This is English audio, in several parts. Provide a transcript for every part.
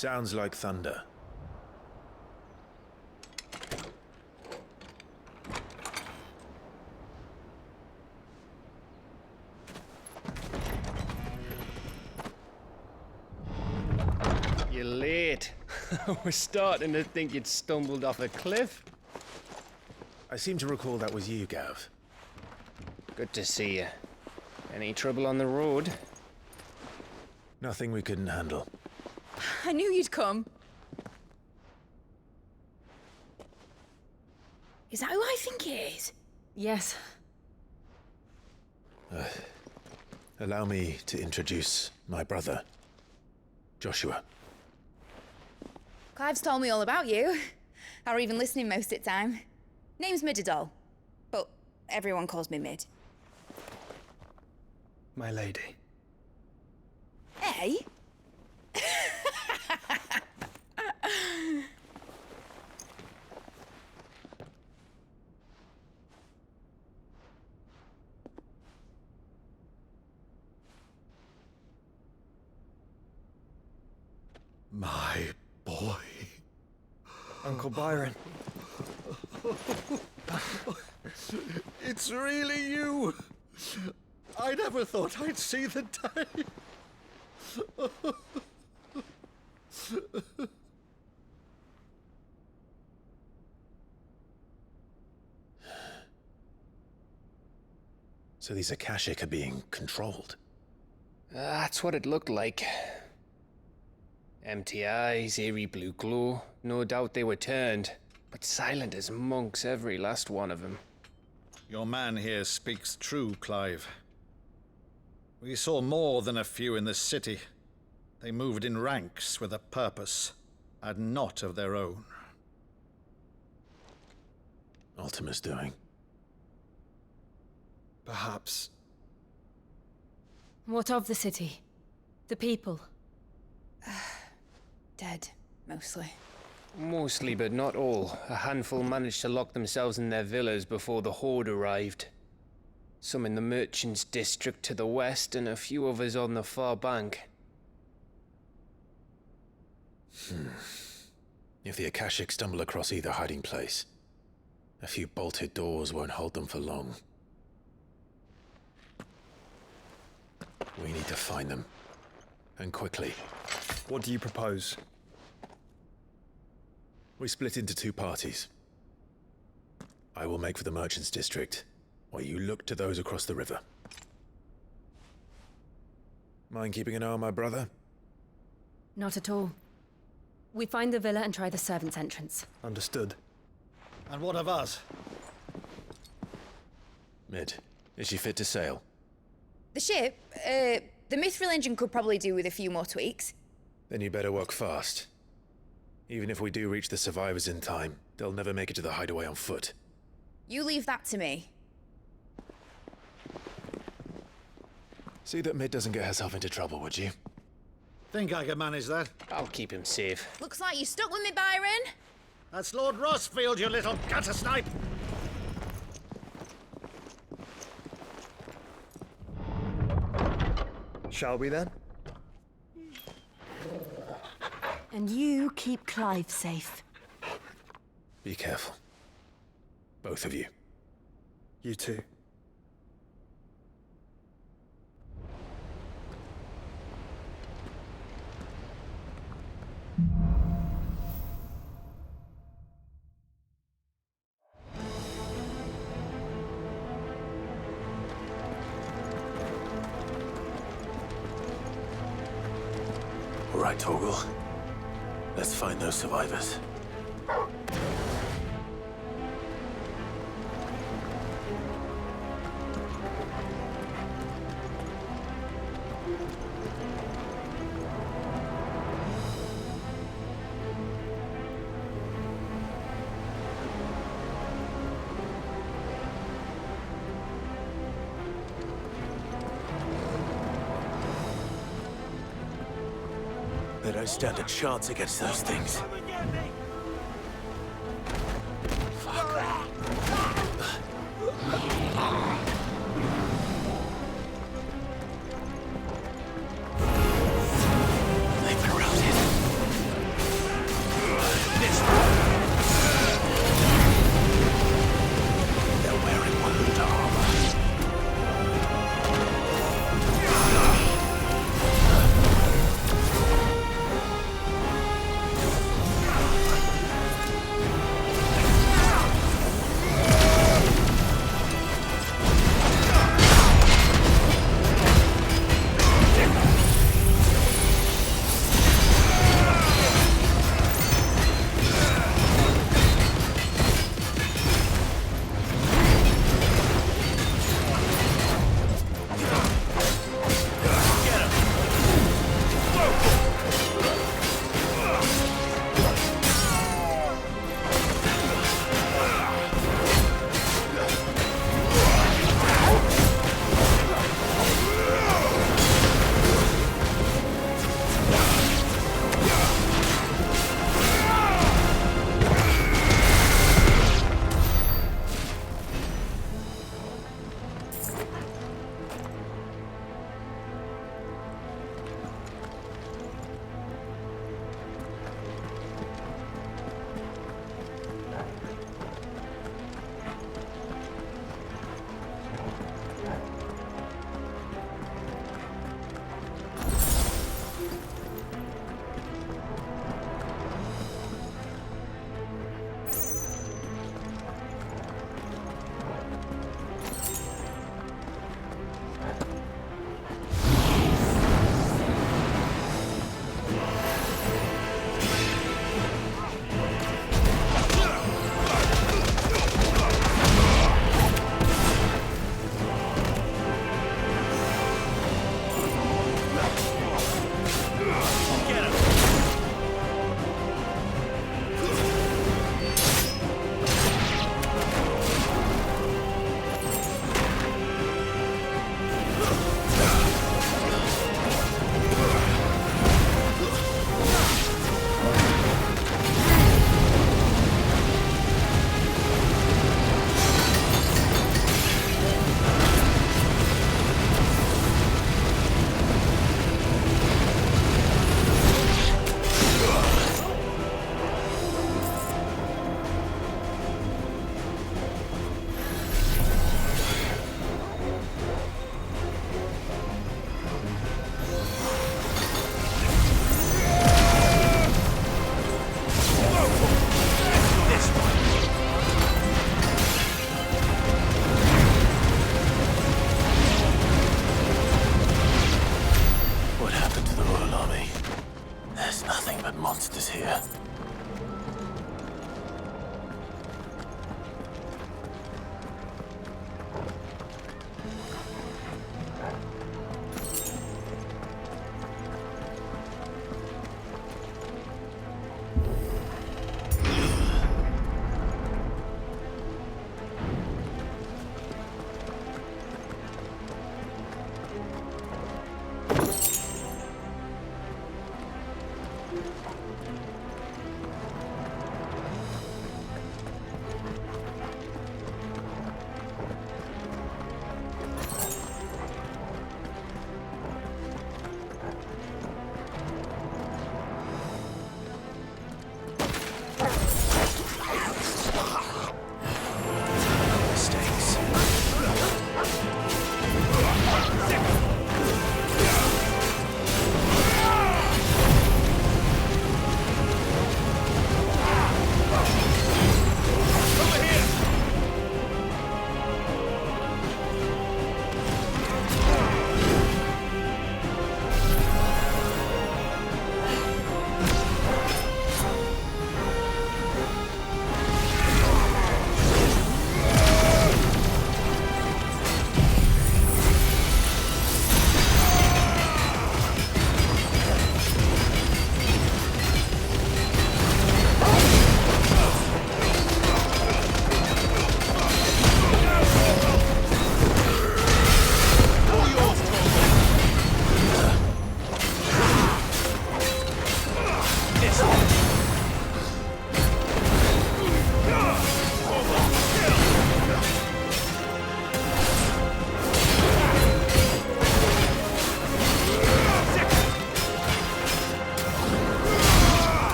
Sounds like thunder. You're late. We're starting to think you'd stumbled off a cliff. I seem to recall that was you, Gav. Good to see you. Any trouble on the road? Nothing we couldn't handle. I knew you'd come. Is that who I think it is? Yes. Allow me to introduce my brother, Joshua. Clive's told me all about you. Or even listening most of the time. Name's Midadol, but everyone calls me Mid. My lady. Hey? My boy. Uncle Byron. It's really you. I never thought I'd see the day. So these Akashic are being controlled. That's what it looked like. Empty eyes, eerie blue glow. No doubt they were turned, but silent as monks, every last one of them. Your man here speaks true, Clive. We saw more than a few in this city. They moved in ranks with a purpose, and not of their own. Ultima's doing. Perhaps. What of the city? The people? Dead, mostly. Mostly, but not all. A handful managed to lock themselves in their villas before the Horde arrived. Some in the Merchants' District to the west, and a few others on the far bank. If the Akashic stumble across either hiding place, a few bolted doors won't hold them for long. We need to find them. And quickly. What do you propose? We split into two parties. I will make for the Merchants' District, while you look to those across the river. Mind keeping an eye on my brother? Not at all. We find the villa and try the servants' entrance. Understood. And what of us? Mid, is she fit to sail? The ship, the Mithril engine could probably do with a few more tweaks. Then you better work fast. Even if we do reach the survivors in time, they'll never make it to the hideaway on foot. You leave that to me. See that Mid doesn't get herself into trouble, would you? Think I can manage that? I'll keep him safe. Looks like you stuck with me, Byron. That's Lord Rossfield, you little gutter snipe! Shall we then? And you keep Clive safe. Be careful. Both of you. You too. All right, Torgal. Let's find those survivors. They don't stand a chance against those things. They've been routed.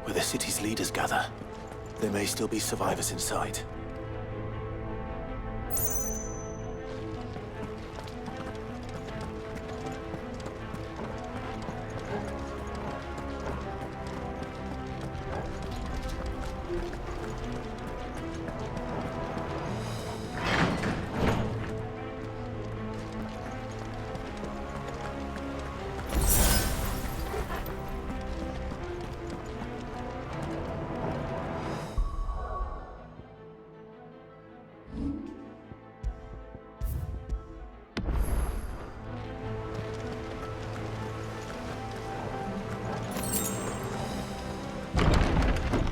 where the city's leaders gather. There may still be survivors inside.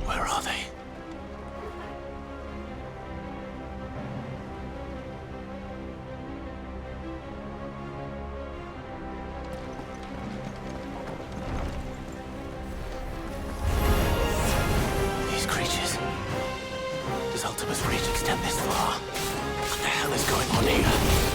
Where are they? These creatures. Does Ultima's reach extend this far? What the hell is going on here?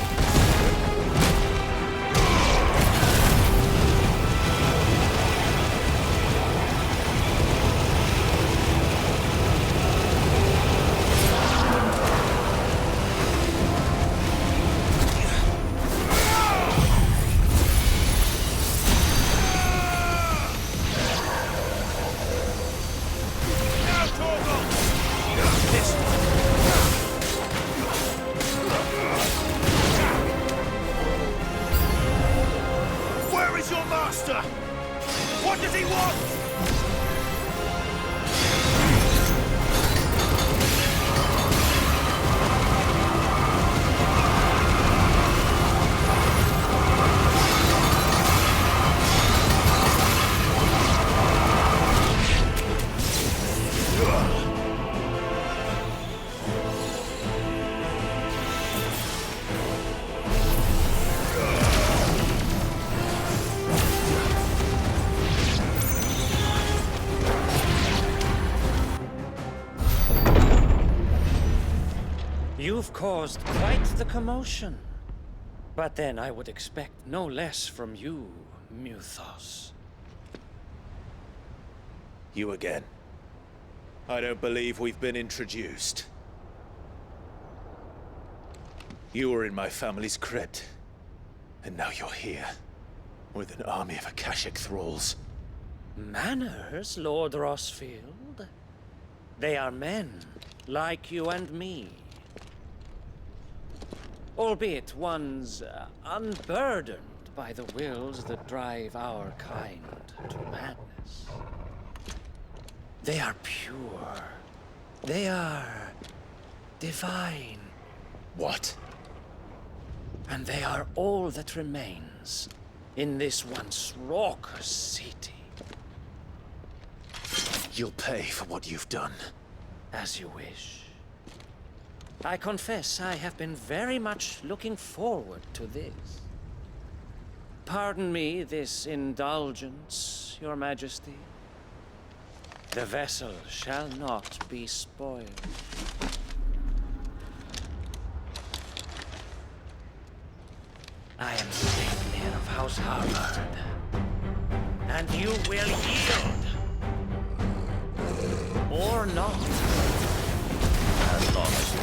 Where is your master? What does he want? You've caused quite the commotion. But then I would expect no less from you, Muthos. You again. I don't believe we've been introduced. You were in my family's crypt. And now you're here. With an army of Akashic thralls. Manners, Lord Rosfield? They are men, like you and me. Albeit ones unburdened by the wills that drive our kind to madness. They are pure. They are divine. What? And they are all that remains in this once raucous city. You'll pay for what you've done. As you wish. I confess I have been very much looking forward to this. Pardon me this indulgence, Your Majesty. The vessel shall not be spoiled. I am Sleipnir of House Harvard, and you will yield. Or not. As long as you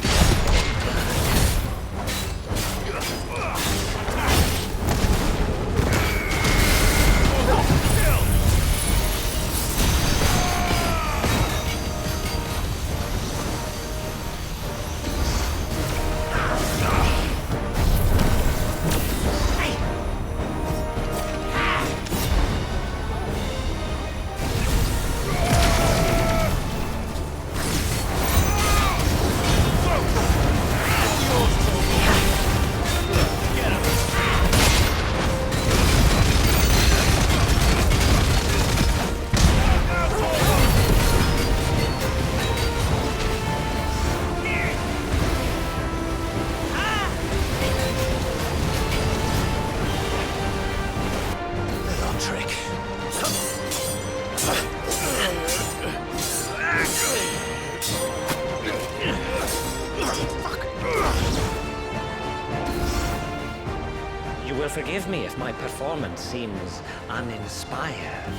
You will forgive me if my performance seems uninspired.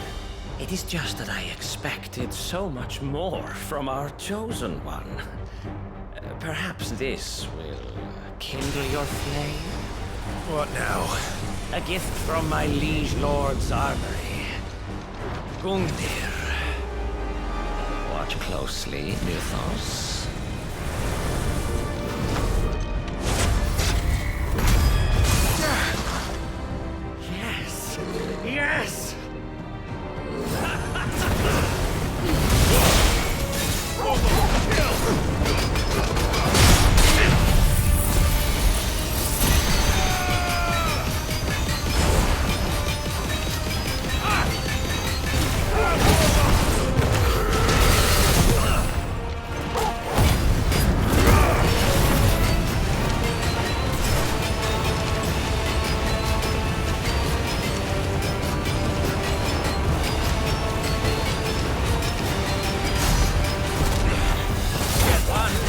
It is just that I expected so much more from our chosen one. Perhaps this will kindle your flame? What now? A gift from my liege lord's armory. Gungnir. Watch closely, Mythos. Yes! Yes!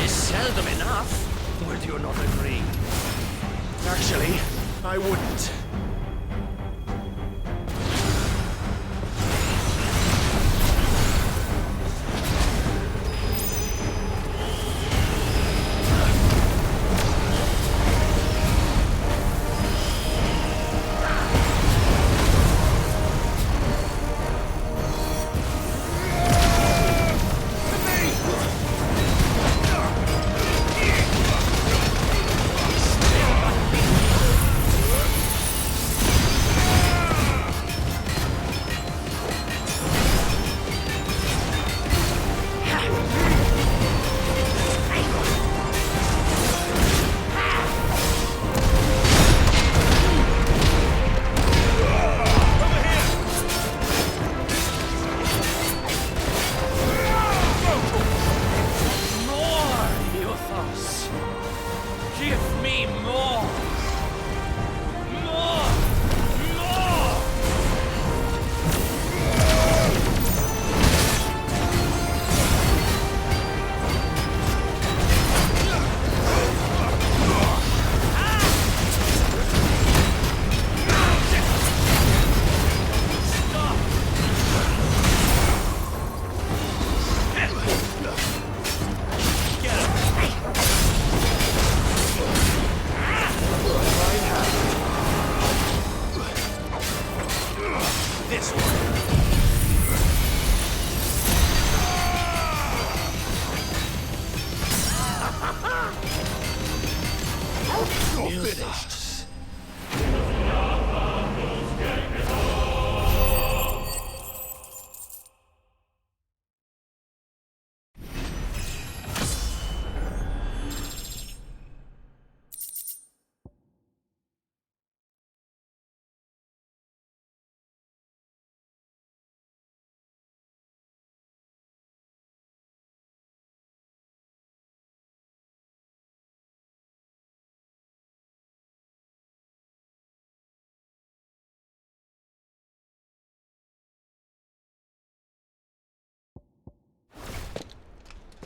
Seldom enough. Would you not agree? Actually, I wouldn't.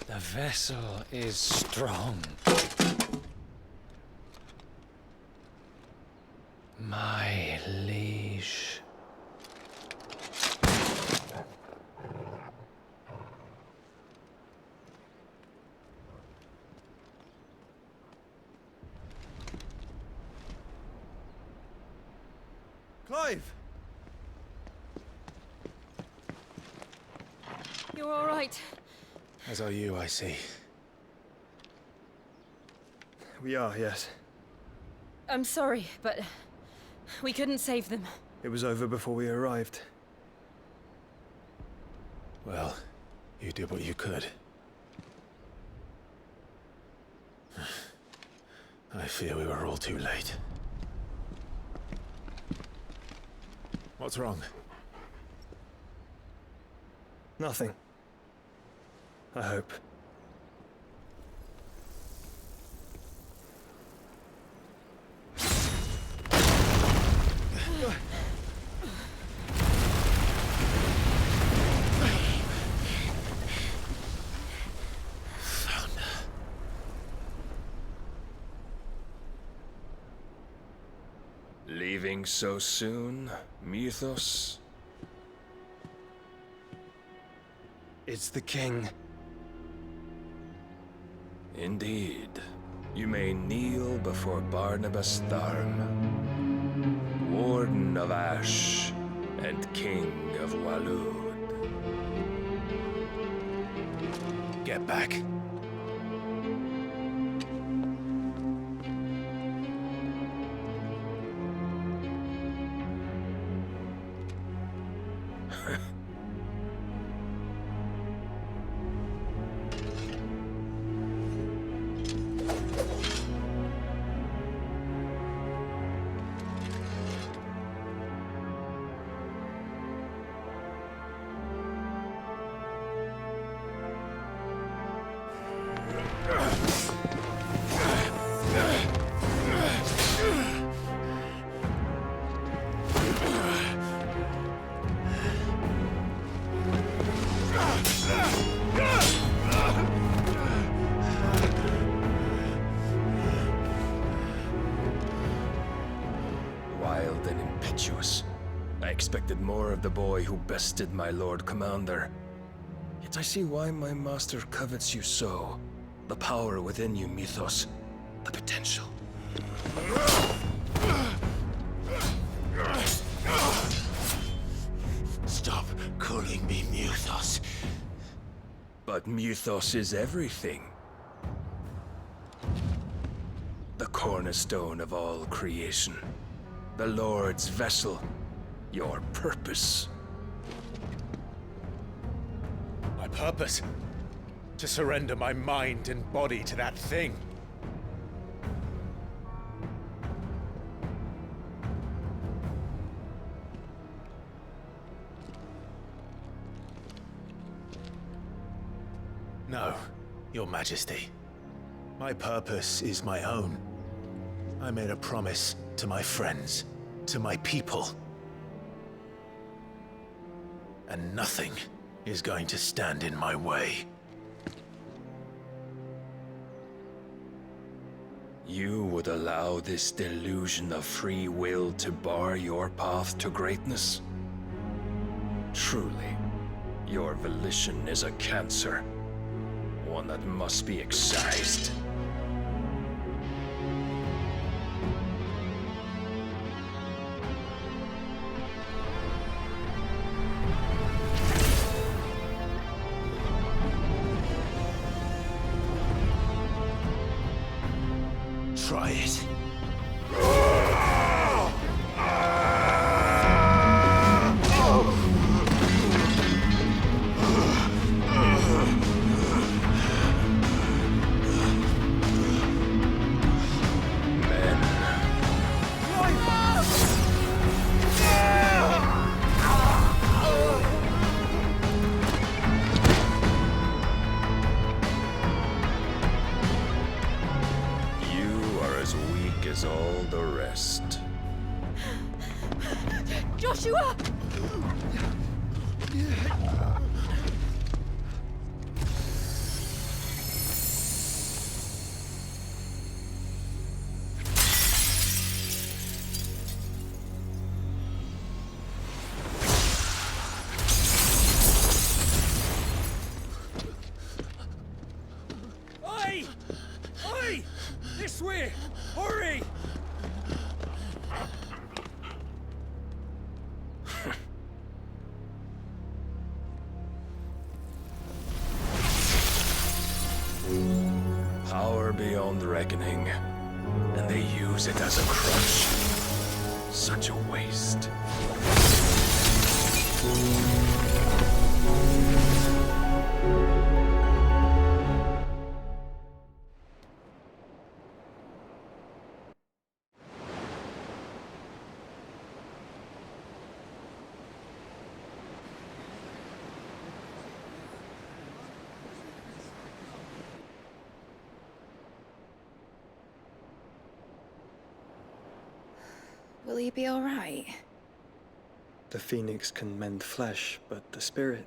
The vessel is strong. My liege. Clive! You're all right. As are you, I see. We are, yes. I'm sorry, but we couldn't save them. It was over before we arrived. Well, you did what you could. I fear we were all too late. What's wrong? Nothing. I hope. Leaving so soon, Mythos? It's the king. Indeed. You may kneel before Barnabas Tharm, Warden of Ash and King of Waloed. Get back. Wild and impetuous. I expected more of the boy who bested my Lord Commander. Yet I see why my master covets you so. The power within you, Mythos. The potential. Stop calling me Mythos. But Mythos is everything. The cornerstone of all creation. The Lord's vessel. Your purpose. My purpose? To surrender my mind and body to that thing. No, Your Majesty. My purpose is my own. I made a promise to my friends, to my people. And nothing is going to stand in my way. You would allow this delusion of free will to bar your path to greatness? Truly, your volition is a cancer. One that must be excised. Try it. As all the rest. Joshua! Oi! Oi! This way! Hurry! Power beyond reckoning, and they use it as a crutch. Such a waste. Will he be all right? The Phoenix can mend flesh, but the spirit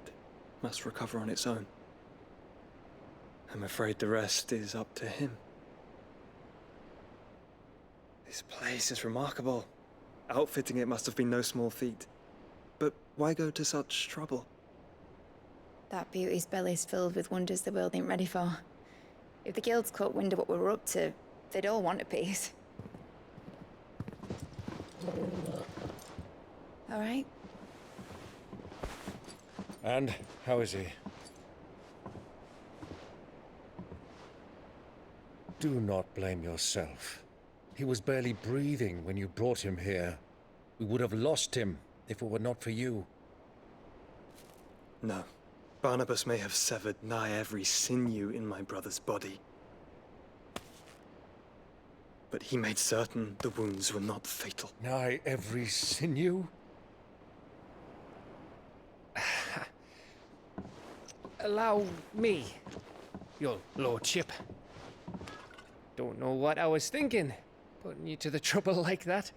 must recover on its own. I'm afraid the rest is up to him. This place is remarkable. Outfitting it must have been no small feat. But why go to such trouble? That beauty's belly's filled with wonders the world ain't ready for. If the guilds caught wind of what we're up to, they'd all want a piece. All right? And how is he? Do not blame yourself. He was barely breathing when you brought him here. We would have lost him if it were not for you. No. Barnabas may have severed nigh every sinew in my brother's body. But he made certain the wounds were not fatal. Nigh every sinew? Allow me, your lordship. Don't know what I was thinking, putting you to the trouble like that.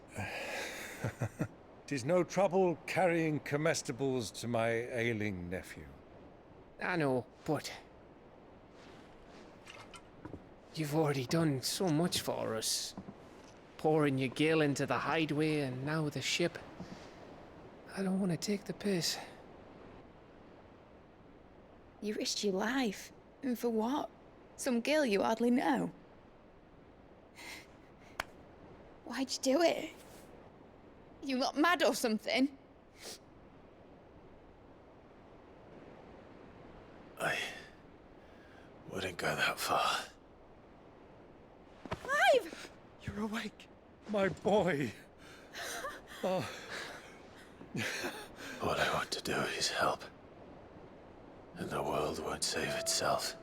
'Tis no trouble carrying comestibles to my ailing nephew. I know, but you've already done so much for us. Pouring your gil into the hideaway and now the ship. I don't want to take the piss. You risked your life. And for what? Some girl you hardly know. Why'd you do it? You not mad or something? I wouldn't go that far. Clive! You're awake, my boy. Oh. All I want to do is help. And the world won't save itself.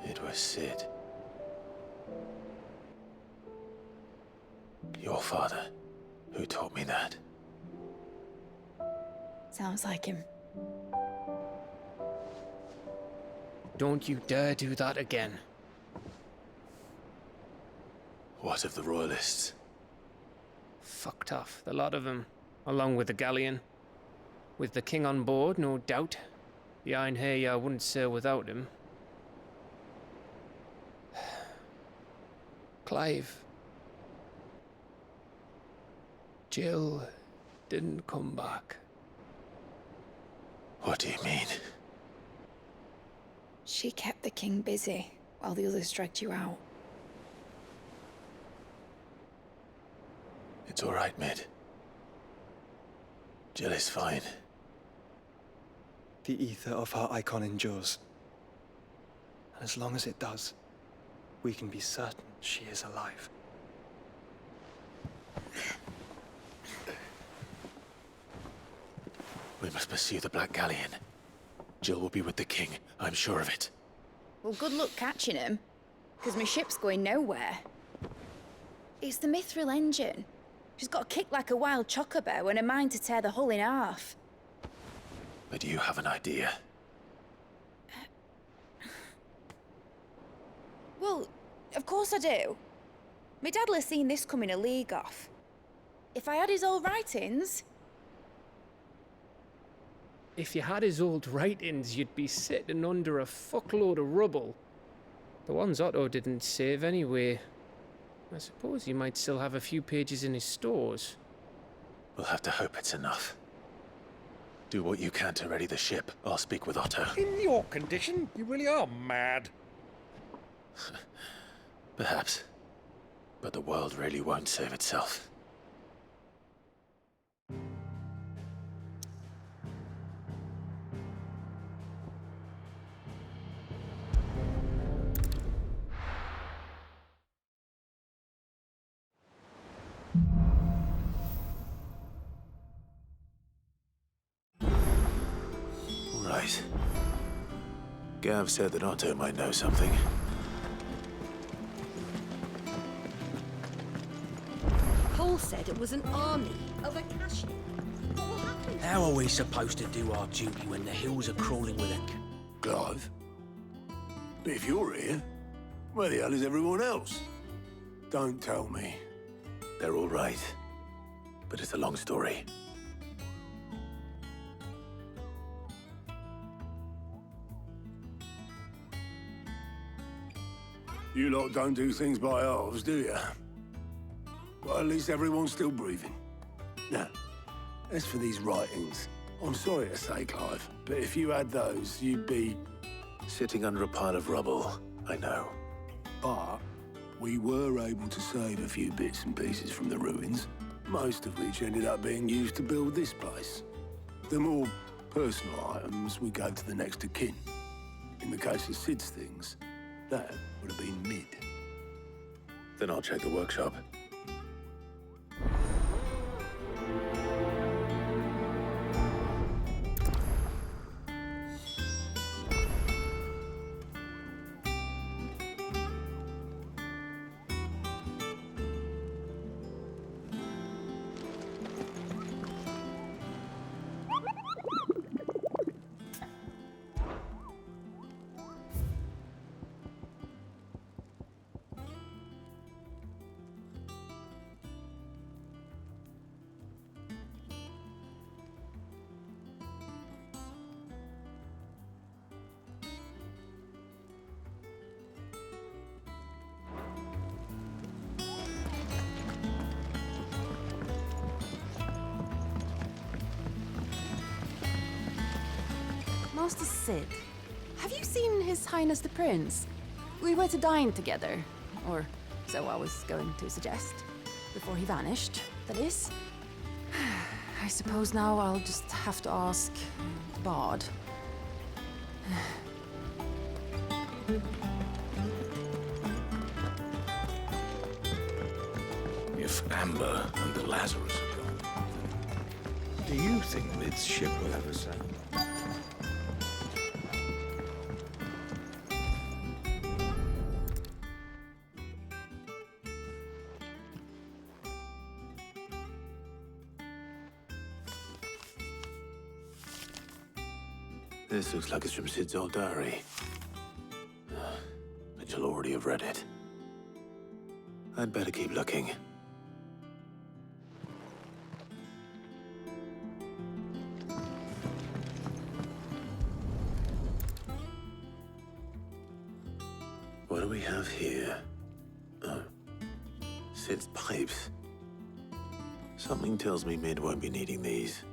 It was Sid. Your father, who taught me that. Sounds like him. Don't you dare do that again. What of the Royalists? Fucked off, the lot of them, along with the galleon. With the king on board, no doubt. The Iron Hair wouldn't sail without him. Clive. Jill didn't come back. What do you mean? She kept the king busy while the others dragged you out. It's all right, Mid. Jill is fine. The ether of her icon endures. And as long as it does, we can be certain she is alive. We must pursue the Black Galleon. Jill will be with the king, I'm sure of it. Well, good luck catching him, because my ship's going nowhere. It's the Mithril engine. She's got a kick like a wild chocobo and a mind to tear the hull in half. But do you have an idea? Well, of course I do. My dad'll have seen this coming a league off. If I had his old writings... If you had his old writings, you'd be sitting under a fuckload of rubble. The ones Otto didn't save anyway. I suppose he might still have a few pages in his stores. We'll have to hope it's enough. Do what you can to ready the ship. I'll speak with Otto. In your condition, you really are mad. Perhaps. But the world really won't save itself. Right. Gav said that Otto might know something. Paul said it was an army of Akashi. What will happen? How are we supposed to do our duty when the hills are crawling with it? Clive? But if you're here, where the hell is everyone else? Don't tell me. They're all right. But it's a long story. You lot don't do things by halves, do you? Well, at least everyone's still breathing. Now, as for these writings, I'm sorry to say, Clive, but if you had those, you'd be... Sitting under a pile of rubble, I know. But we were able to save a few bits and pieces from the ruins, most of which ended up being used to build this place. The more personal items we gave to the next of kin. In the case of Sid's things, that would have been Mid. Then I'll check the workshop. Master Sid, have you seen His Highness the Prince? We were to dine together, or so I was going to suggest. Before he vanished, that is. I suppose now I'll just have to ask Bard. If Amber and the Lazarus are gone, do you think Mid's ship will ever sail? This looks like it's from Sid's old diary. But you'll already have read it. I'd better keep looking. What do we have here? Oh. Sid's pipes. Something tells me Mid won't be needing these.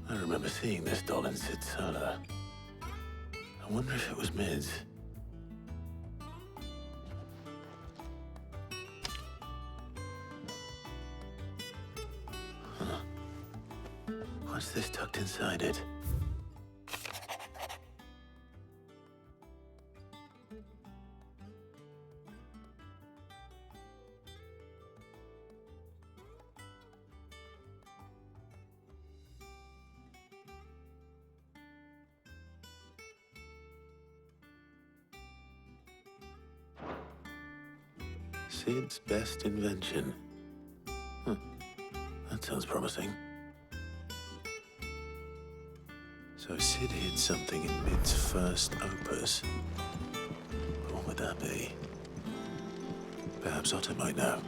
I remember seeing this doll in Sid's cellar. I wonder if it was Mid's. Huh. What's this tucked inside it? Sid's best invention. Huh. That sounds promising. So Sid hid something in Mid's first opus. What would that be? Perhaps Otto might know.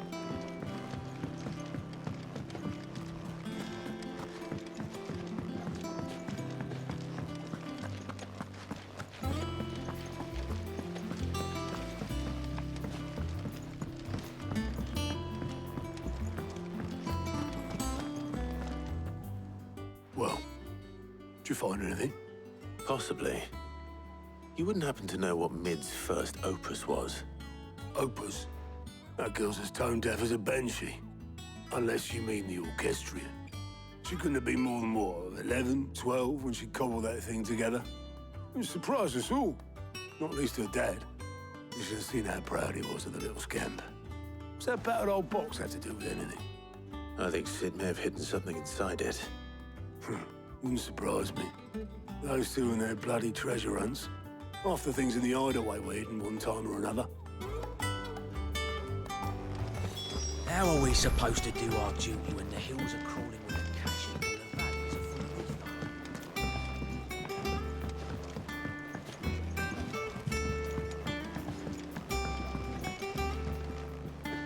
Well, did you find anything? Possibly. You wouldn't happen to know what Mid's first opus was? Opus? That girl's as tone deaf as a banshee. Unless you mean the orchestrion. She couldn't have been more than, what, 11, 12 when she cobbled that thing together? It surprised us all. Not least her dad. You should have seen how proud he was of the little scamp. What's that battered old box have to do with anything? I think Sid may have hidden something inside it. Wouldn't surprise me. Those two and their bloody treasure hunts. Half the things in the hideaway were hidden one time or another. How are we supposed to do our duty when the hills are crawling with the cash and the valleys are full of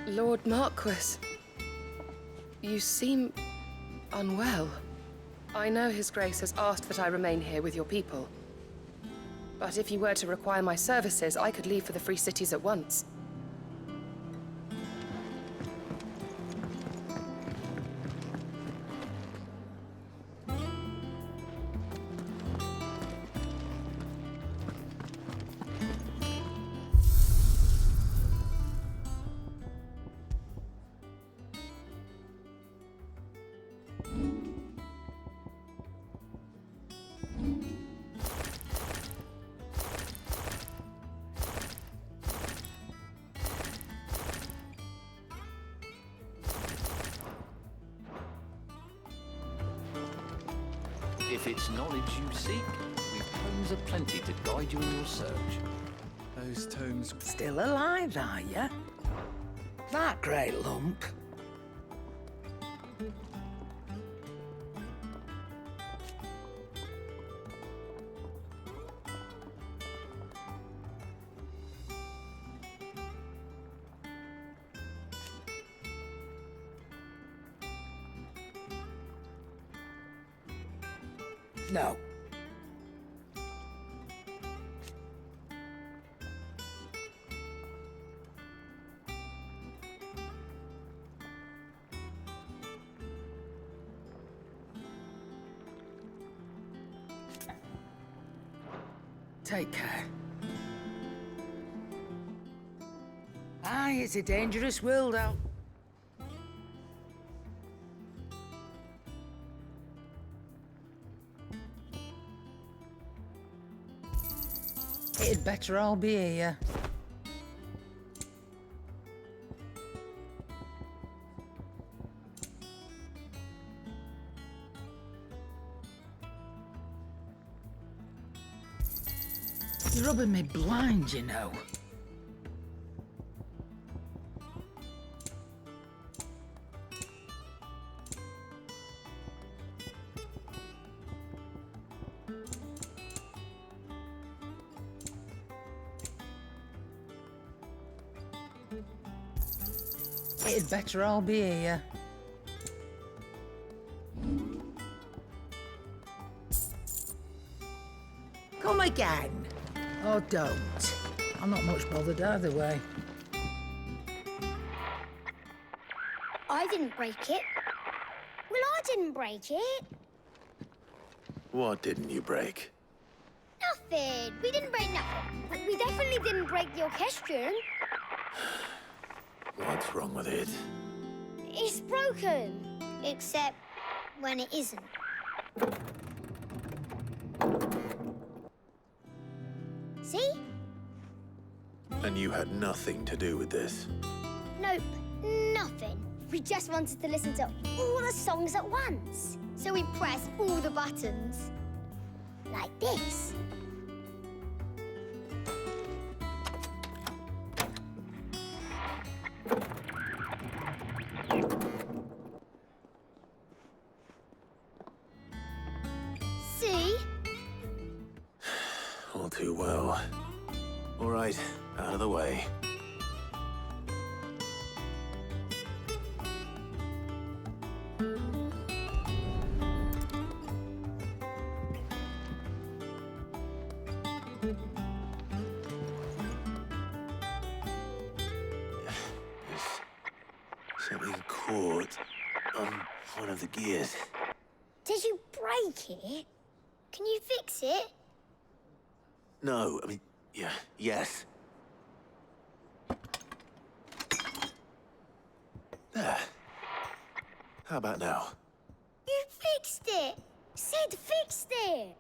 these? Lord Marquis, you seem unwell. I know His Grace has asked that I remain here with your people. But if you were to require my services, I could leave for the Free Cities at once. If it's knowledge you seek, we've tomes aplenty to guide you in your search. Those tomes... Still alive, are you? That great lump. No. Take care. Aye, it's a dangerous world out. It'd better all be here. You're rubbing me blind, you know. It'd better all be here. Come again. Or don't. I'm not much bothered either way. I didn't break it. Well, I didn't break it. What didn't you break? Nothing. We didn't break nothing. But we definitely didn't break the orchestrion. What's wrong with it? It's broken. Except when it isn't. See? And you had nothing to do with this? Nope, nothing. We just wanted to listen to all the songs at once. So we pressed all the buttons. Like this. See? All too well. All right, out of the way. There's something caught on one of the gears. Did you break it? Can you fix it? No, I mean, yeah, yes. There. How about now? You fixed it! Sid fixed it!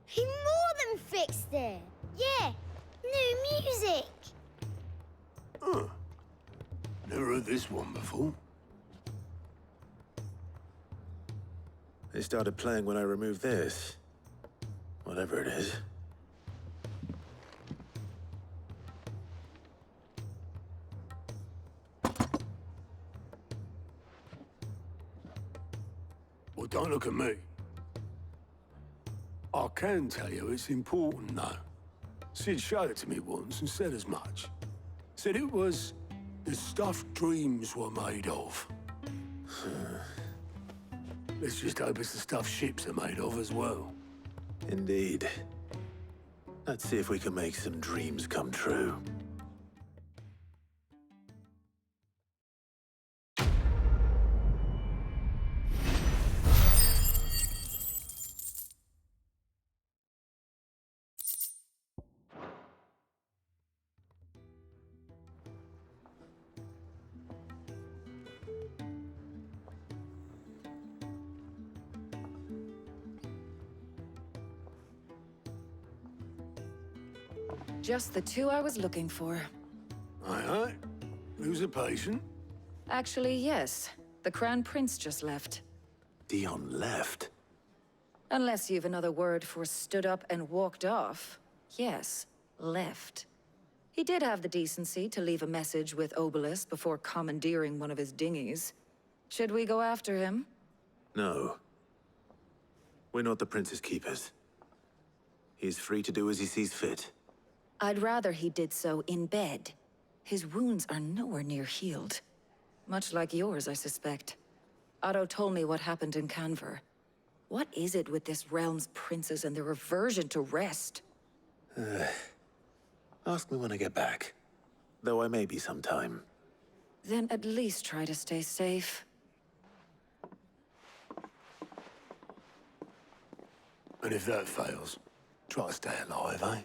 He more than fixed it! Yeah, new music! Huh. Never heard this one before. They started playing when I removed this. Whatever it is. Well, don't look at me. I can tell you it's important, though. Sid showed it to me once and said as much. Said it was the stuff dreams were made of. Let's just hope it's the stuff ships are made of as well. Indeed. Let's see if we can make some dreams come true. Just the two I was looking for. Aye, aye. Who's a patient? Actually, yes. The Crown Prince just left. Dion left? Unless you've another word for stood up and walked off. Yes, left. He did have the decency to leave a message with Obelisk before commandeering one of his dinghies. Should we go after him? No. We're not the Prince's keepers. He's free to do as he sees fit. I'd rather he did so in bed. His wounds are nowhere near healed. Much like yours, I suspect. Otto told me what happened in Canver. What is it with this realm's princes and their aversion to rest? Ask me when I get back. Though I may be sometime. Then at least try to stay safe. And if that fails, try to stay alive, eh?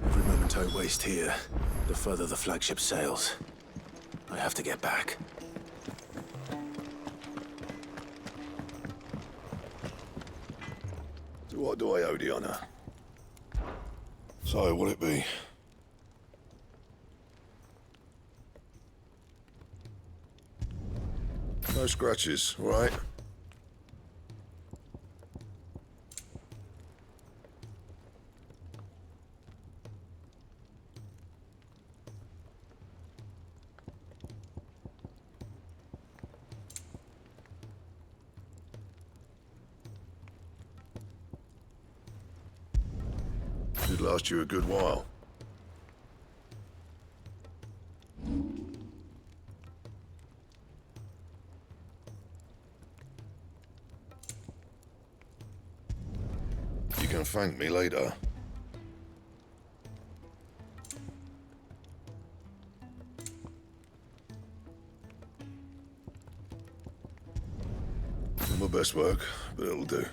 Every moment I waste here, the further the flagship sails. I have to get back. So what do I owe the honor? So, what'll it be? No scratches, all right? Should last you a good while. You can thank me later. Not my best work, but it'll do.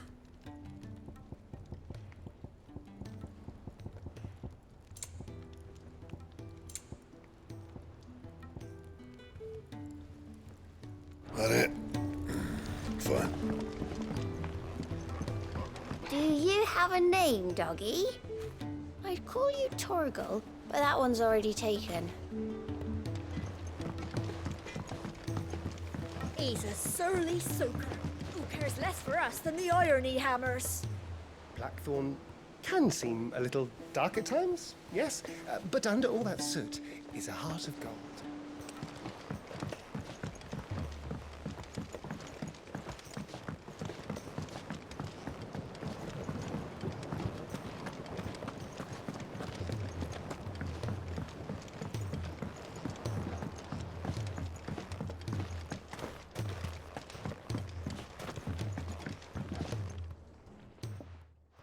That it? Fine. Do you have a name, doggy? I'd call you Torgal, but that one's already taken. He's a surly soaker who cares less for us than the irony hammers. Blackthorn can seem a little dark at times, yes, but under all that soot is a heart of gold.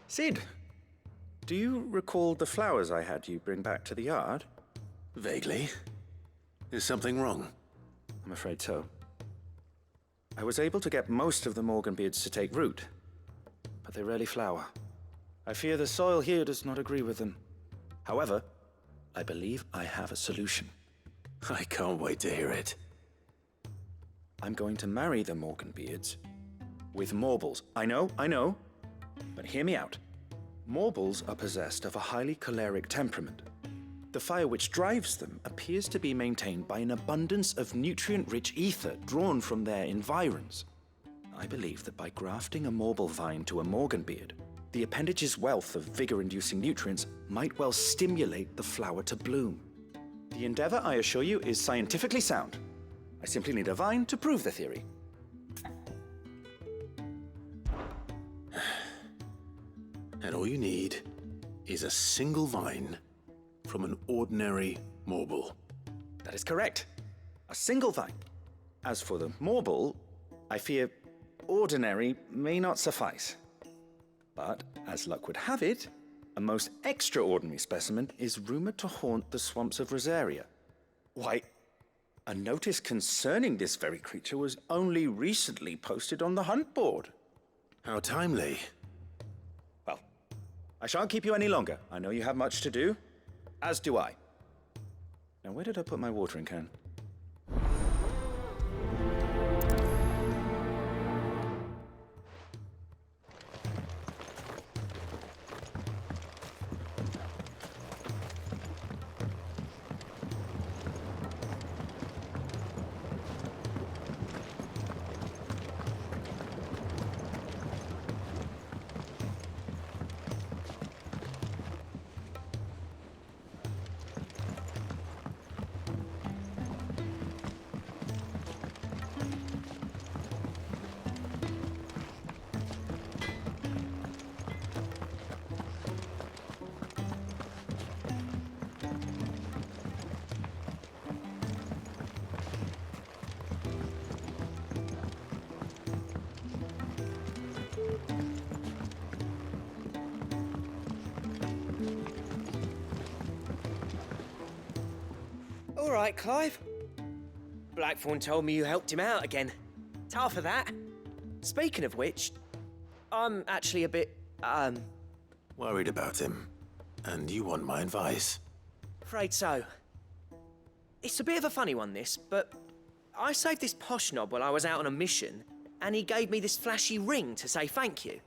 Cid, do you recall the flowers I had you bring back to the yard? Vaguely. Is something wrong? I'm afraid so. I was able to get most of the Morganbeards to take root, but they rarely flower. I fear the soil here does not agree with them. However, I believe I have a solution. I can't wait to hear it. I'm going to marry the Morganbeards with Morbles. I know, but hear me out. Morbles are possessed of a highly choleric temperament. The fire which drives them appears to be maintained by an abundance of nutrient-rich ether drawn from their environs. I believe that by grafting a Morble vine to a Morganbeard, the appendage's wealth of vigor-inducing nutrients might well stimulate the flower to bloom. The endeavor, I assure you, is scientifically sound. I simply need a vine to prove the theory. And all you need is a single vine from an ordinary Morble. That is correct. A single vine. As for the Morble, I fear ordinary may not suffice. But, as luck would have it, a most extraordinary specimen is rumored to haunt the swamps of Rosaria. Why, a notice concerning this very creature was only recently posted on the hunt board. How timely. Well, I shan't keep you any longer. I know you have much to do, as do I. Now, where did I put my watering can? All right, Clive. Blackthorn told me you helped him out again. Ta for that. Speaking of which, I'm actually a bit, Worried about him. And you want my advice? afraid so. It's a bit of a funny one, this, but I saved this posh knob while I was out on a mission, and he gave me this flashy ring to say thank you.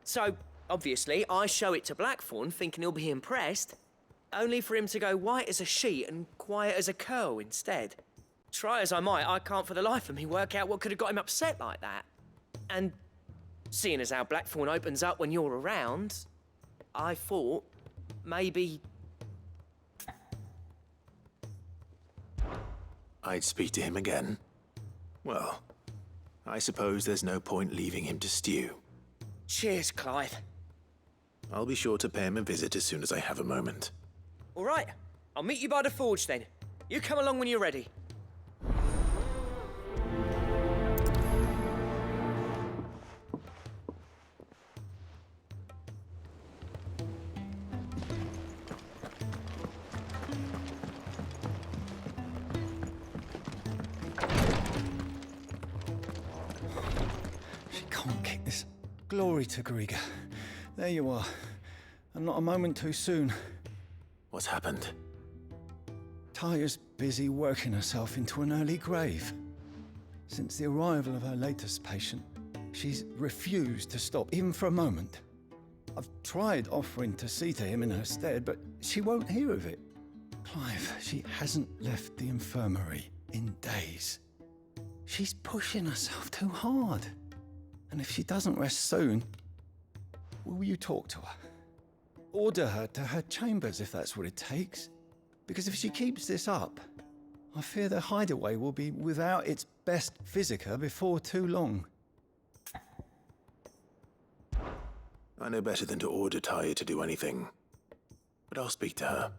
So, obviously, I show it to Blackthorn, thinking he'll be impressed, only for him to go white as a sheet and quiet as a curl instead. Try as I might, I can't for the life of me work out what could have got him upset like that. And seeing as how Blackthorn opens up when you're around, I thought maybe... I'd speak to him again. Well, I suppose there's no point leaving him to stew. Cheers, Clive. I'll be sure to pay him a visit as soon as I have a moment. All right, I'll meet you by the forge then. You come along when you're ready. She can't kick this. Glory to Griga. There you are. And not a moment too soon. What's happened? Taya's busy working herself into an early grave. Since the arrival of her latest patient, she's refused to stop, even for a moment. I've tried offering to see to him in her stead, but she won't hear of it. Clive, she hasn't left the infirmary in days. She's pushing herself too hard. And if she doesn't rest soon, will you talk to her? Order her to her chambers if that's what it takes. Because if she keeps this up, I fear the hideaway will be without its best physica before too long. I know better than to order Taya to do anything. But I'll speak to her.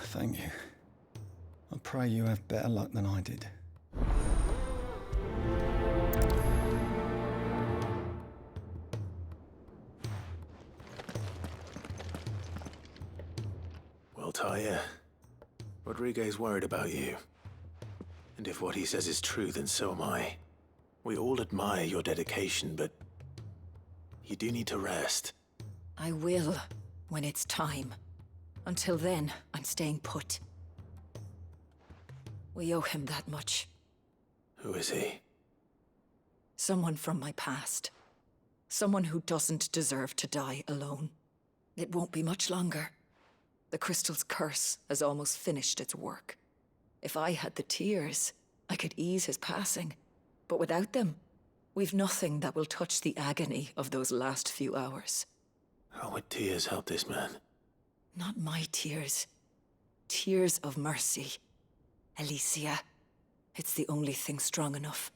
Thank you. I pray you have better luck than I did. Well, Taya, Rodriguez worried about you. And if what he says is true, then so am I. We all admire your dedication, but you do need to rest. I will, when it's time. Until then, I'm staying put. We owe him that much. Who is he? Someone from my past. Someone who doesn't deserve to die alone. It won't be much longer. The crystal's curse has almost finished its work. If I had the tears, I could ease his passing. But without them, we've nothing that will touch the agony of those last few hours. How would tears help this man? Not my tears. Tears of mercy. Alicia. It's the only thing strong enough.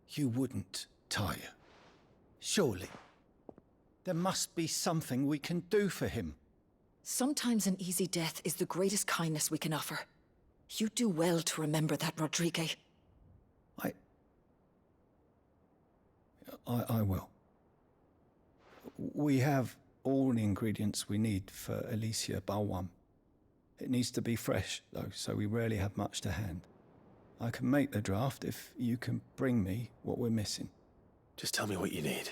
You wouldn't, Taya. Surely. There must be something we can do for him. Sometimes an easy death is the greatest kindness we can offer. You do well to remember that, Rodrigue. I will. We have all the ingredients we need for Alicia Balwam. It needs to be fresh, though, so we rarely have much to hand. I can make the draft if you can bring me what we're missing. Just tell me what you need.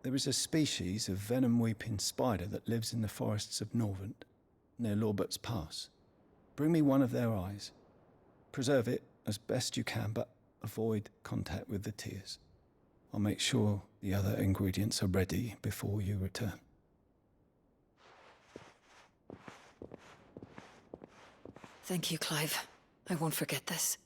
There is a species of venom-weeping spider that lives in the forests of Norvent, near Lorbert's Pass. Bring me one of their eyes. Preserve it as best you can, but avoid contact with the tears. I'll make sure the other ingredients are ready before you return. Thank you, Clive. I won't forget this.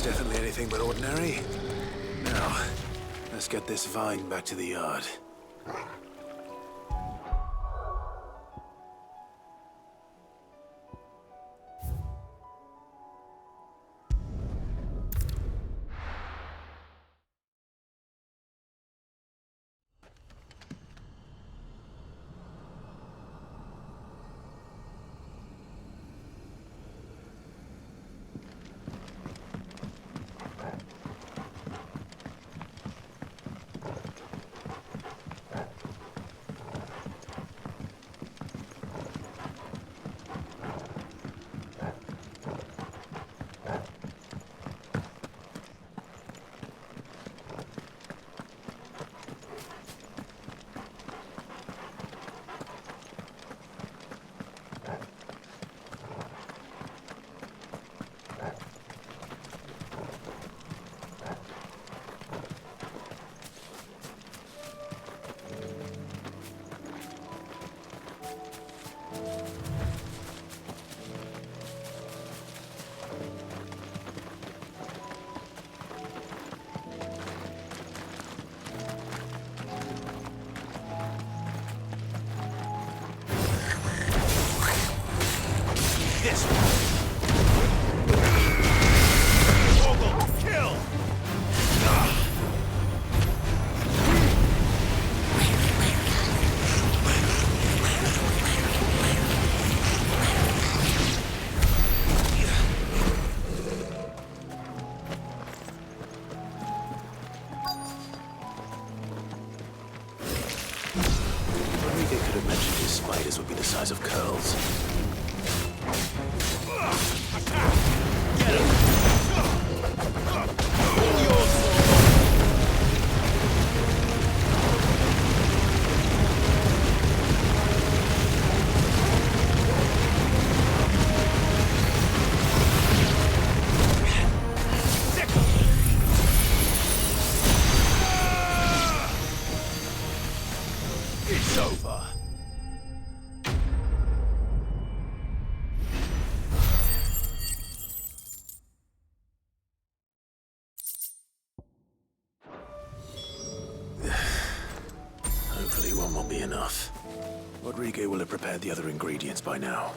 Definitely anything but ordinary. Now, let's get this vine back to the yard. spiders would be the size of curls. It's over. Hopefully one won't be enough. Rodrigo will have prepared the other ingredients by now.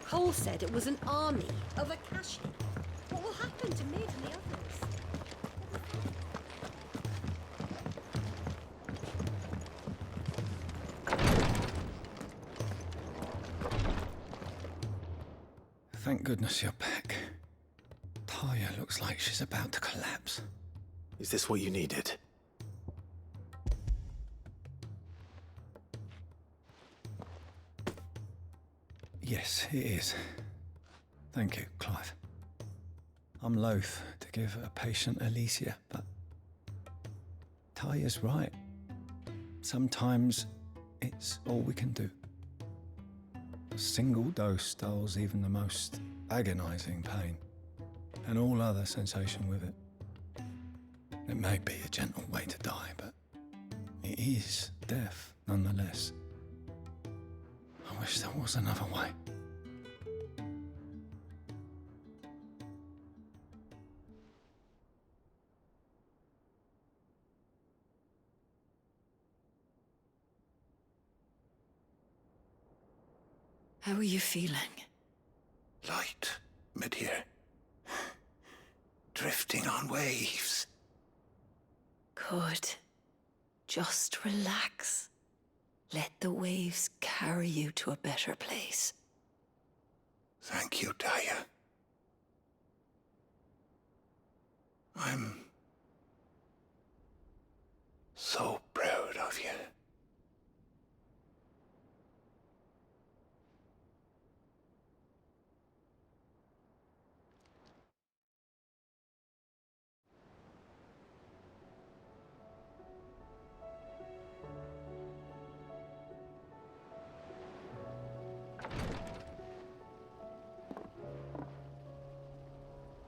Cole said it was an army of Akashi. What will happen to Mid and the others? Thank goodness you're back. Taya looks like she's about to collapse. Is this what you needed? Yes, it is. Thank you, Clive. I'm loath to give a patient Alicia, but Taya's right. Sometimes it's all we can do. A single dose dulls even the most agonizing pain, and all other sensation with it. It may be a gentle way to die, but it is death nonetheless. I wish there was another way. How are you feeling? Light. But here, drifting on waves. Good. Just relax. Let the waves carry you to a better place. Thank you, Taya. I'm so proud of you.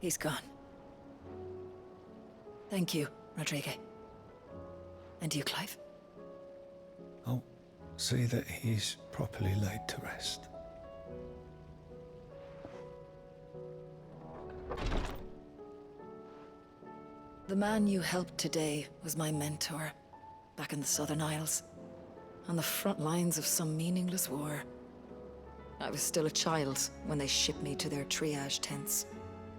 He's gone. Thank you, Rodrigue. And you, Clive? I'll see that he's properly laid to rest. The man you helped today was my mentor, back in the Southern Isles, on the front lines of some meaningless war. I was still a child when they shipped me to their triage tents,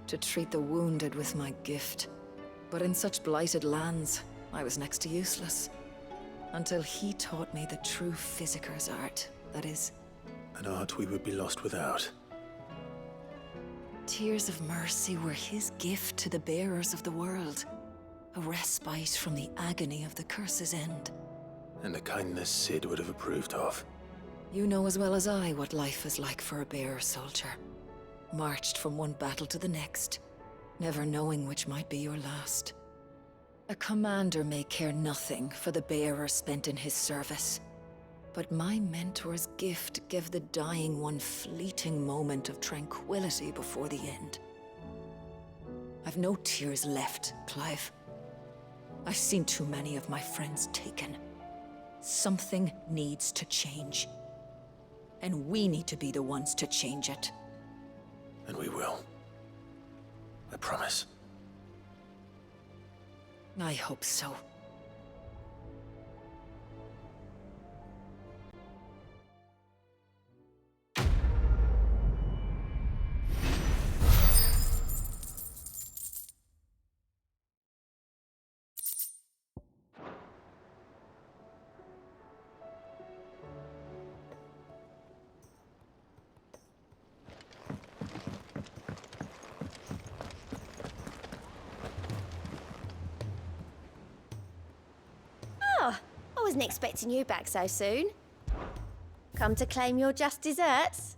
to treat the wounded with my gift. But in such blighted lands, I was next to useless. Until he taught me the true Physicker's art, that is. An art we would be lost without. Tears of mercy were his gift to the bearers of the world. A respite from the agony of the curse's end. And a kindness Sid would have approved of. You know as well as I what life is like for a bearer soldier. Marched from one battle to the next, never knowing which might be your last. A commander may care nothing for the bearer spent in his service. But my mentor's gift gave the dying one fleeting moment of tranquility before the end. I've no tears left, Clive. I've seen too many of my friends taken. Something needs to change. And we need to be the ones to change it. And we will. I promise. I hope so. I wasn't expecting you back so soon. Come to claim your just desserts?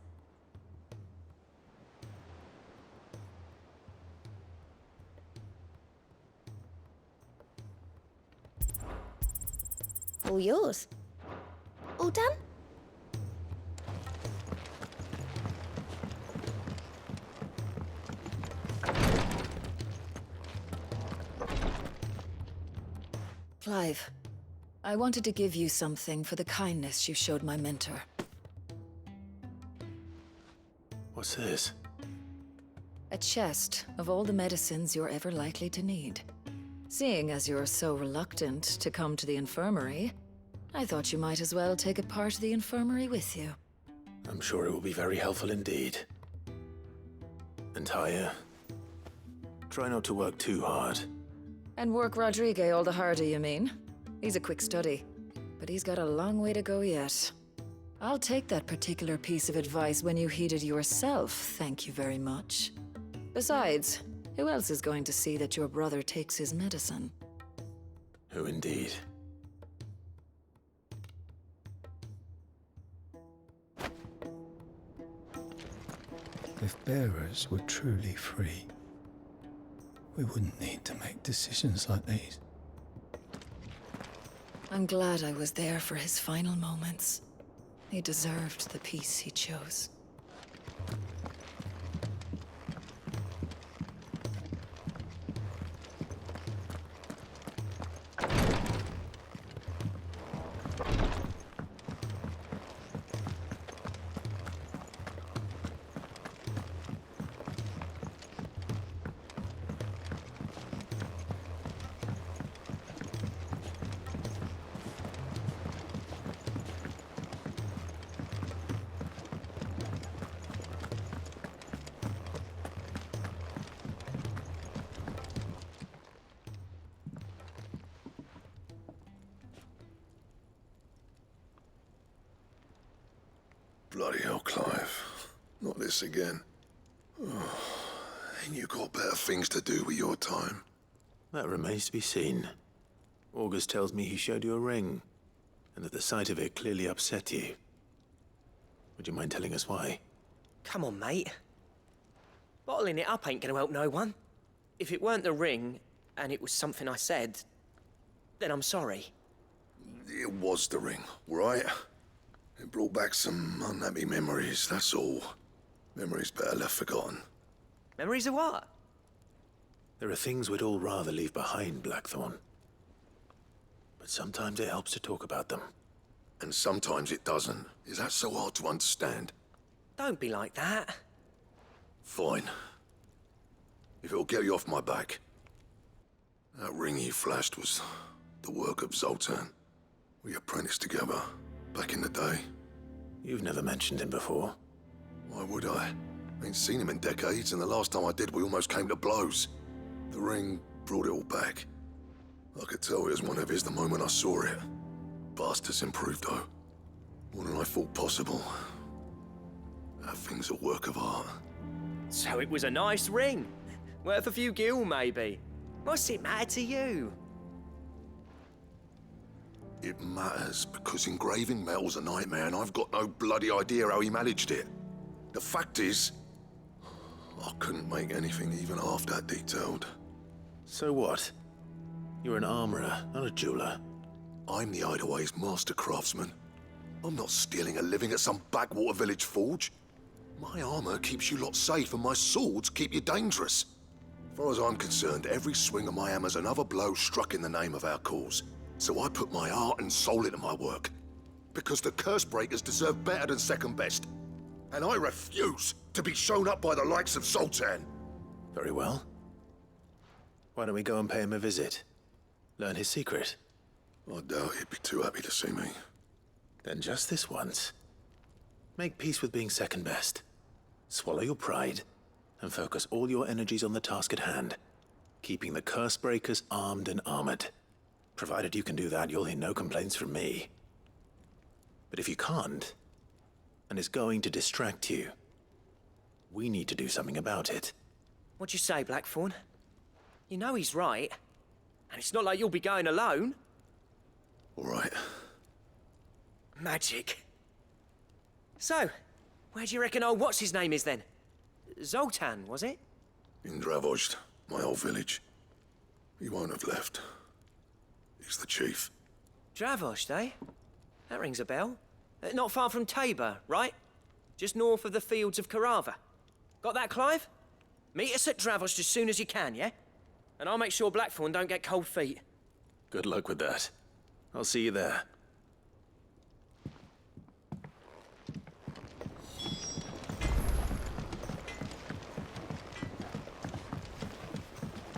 All yours. All done? Clive, I wanted to give you something for the kindness you showed my mentor. What's this? A chest of all the medicines you're ever likely to need. Seeing as you're so reluctant to come to the infirmary, I thought you might as well take a part of the infirmary with you. I'm sure it will be very helpful indeed. And Taya, try not to work too hard. And work Rodrigue all the harder, you mean? He's a quick study, but he's got a long way to go yet. I'll take that particular piece of advice when you heed it yourself, thank you very much. Besides, who else is going to see that your brother takes his medicine? Who indeed? If bearers were truly free, we wouldn't need to make decisions like these. I'm glad I was there for his final moments. He deserved the peace he chose. Bloody hell, Clive. Not this again. Oh, ain't you got better things to do with your time? That remains to be seen. August tells me he showed you a ring, and that the sight of it clearly upset you. Would you mind telling us why? Come on, mate. Bottling it up ain't gonna help no one. If it weren't the ring, and it was something I said, then I'm sorry. It was the ring, right? It brought back some unhappy memories, that's all. Memories better left forgotten. Memories of what? There are things we'd all rather leave behind, Blackthorn. But sometimes it helps to talk about them. And sometimes it doesn't. Is that so hard to understand? Don't be like that. Fine. If it'll get you off my back. That ring you flashed was the work of Zoltan. We apprenticed together, back in the day. You've never mentioned him before. Why would I? Ain't seen him in decades, and the last time I did, we almost came to blows. The ring brought it all back. I could tell it was one of his the moment I saw it. Bastard's improved, though. More than I thought possible. That thing's a work of art. So it was a nice ring. Worth a few gil, maybe. What's it matter to you? It matters because engraving metal's a nightmare, and I've got no bloody idea how he managed it. The fact is, I couldn't make anything even half that detailed. So what? You're an armorer, not a jeweler. I'm the Hideaway's master craftsman. I'm not stealing a living at some backwater village forge. My armor keeps you lot safe, and my swords keep you dangerous. As far as I'm concerned, every swing of my hammer's another blow struck in the name of our cause. So I put my heart and soul into my work. Because the Cursebreakers deserve better than second best. And I refuse to be shown up by the likes of Zoltan. Very well. Why don't we go and pay him a visit? Learn his secret. I doubt he'd be too happy to see me. Then just this once. Make peace with being second best. Swallow your pride, and focus all your energies on the task at hand. Keeping the Cursebreakers armed and armored. Provided you can do that, you'll hear no complaints from me. But if you can't, and it's going to distract you, we need to do something about it. What'd you say, Blackthorn? You know he's right. And it's not like you'll be going alone. All right. Magic. So, where do you reckon old what's-his-name is then? Zoltan, was it? In Dravozd, my old village. He won't have left. He's the chief. Dravozd, eh? That rings a bell. Not far from Tabor, right? Just north of the fields of Carava. Got that, Clive? Meet us at Dravozd as soon as you can, yeah? And I'll make sure Blackthorn don't get cold feet. Good luck with that. I'll see you there.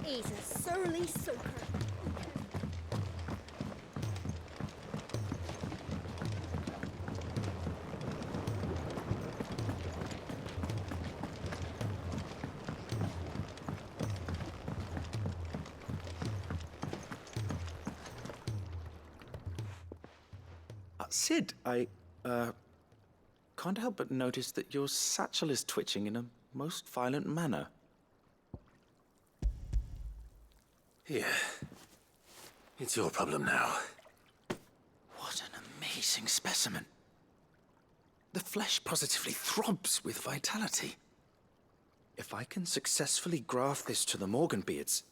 He's a surly soaker. Sid, I can't help but notice that your satchel is twitching in a most violent manner. Here. It's your problem now. What an amazing specimen. The flesh positively throbs with vitality. If I can successfully graft this to the Morganbeards...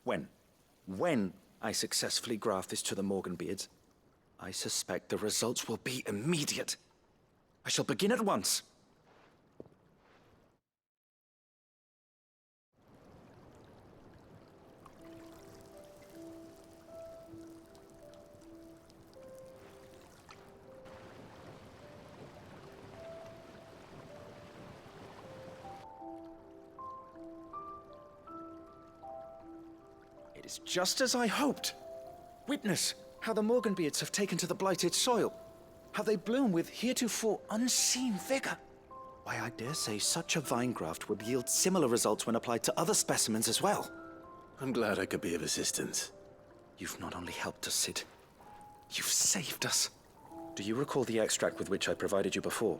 When I successfully graft this to the Morganbeards, I suspect the results will be immediate. I shall begin at once. It is just as I hoped. Witness how the Morganbeards have taken to the blighted soil. How they bloom with heretofore unseen vigor. Why, I dare say such a vine graft would yield similar results when applied to other specimens as well. I'm glad I could be of assistance. You've not only helped us, Sid. You've saved us. Do you recall the extract with which I provided you before?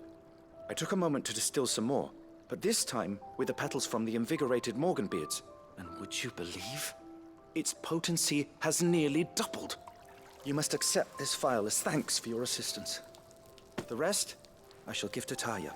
I took a moment to distill some more, but this time with the petals from the invigorated Morganbeards. And would you believe? Its potency has nearly doubled. You must accept this phial as thanks for your assistance. The rest, I shall give to Taya.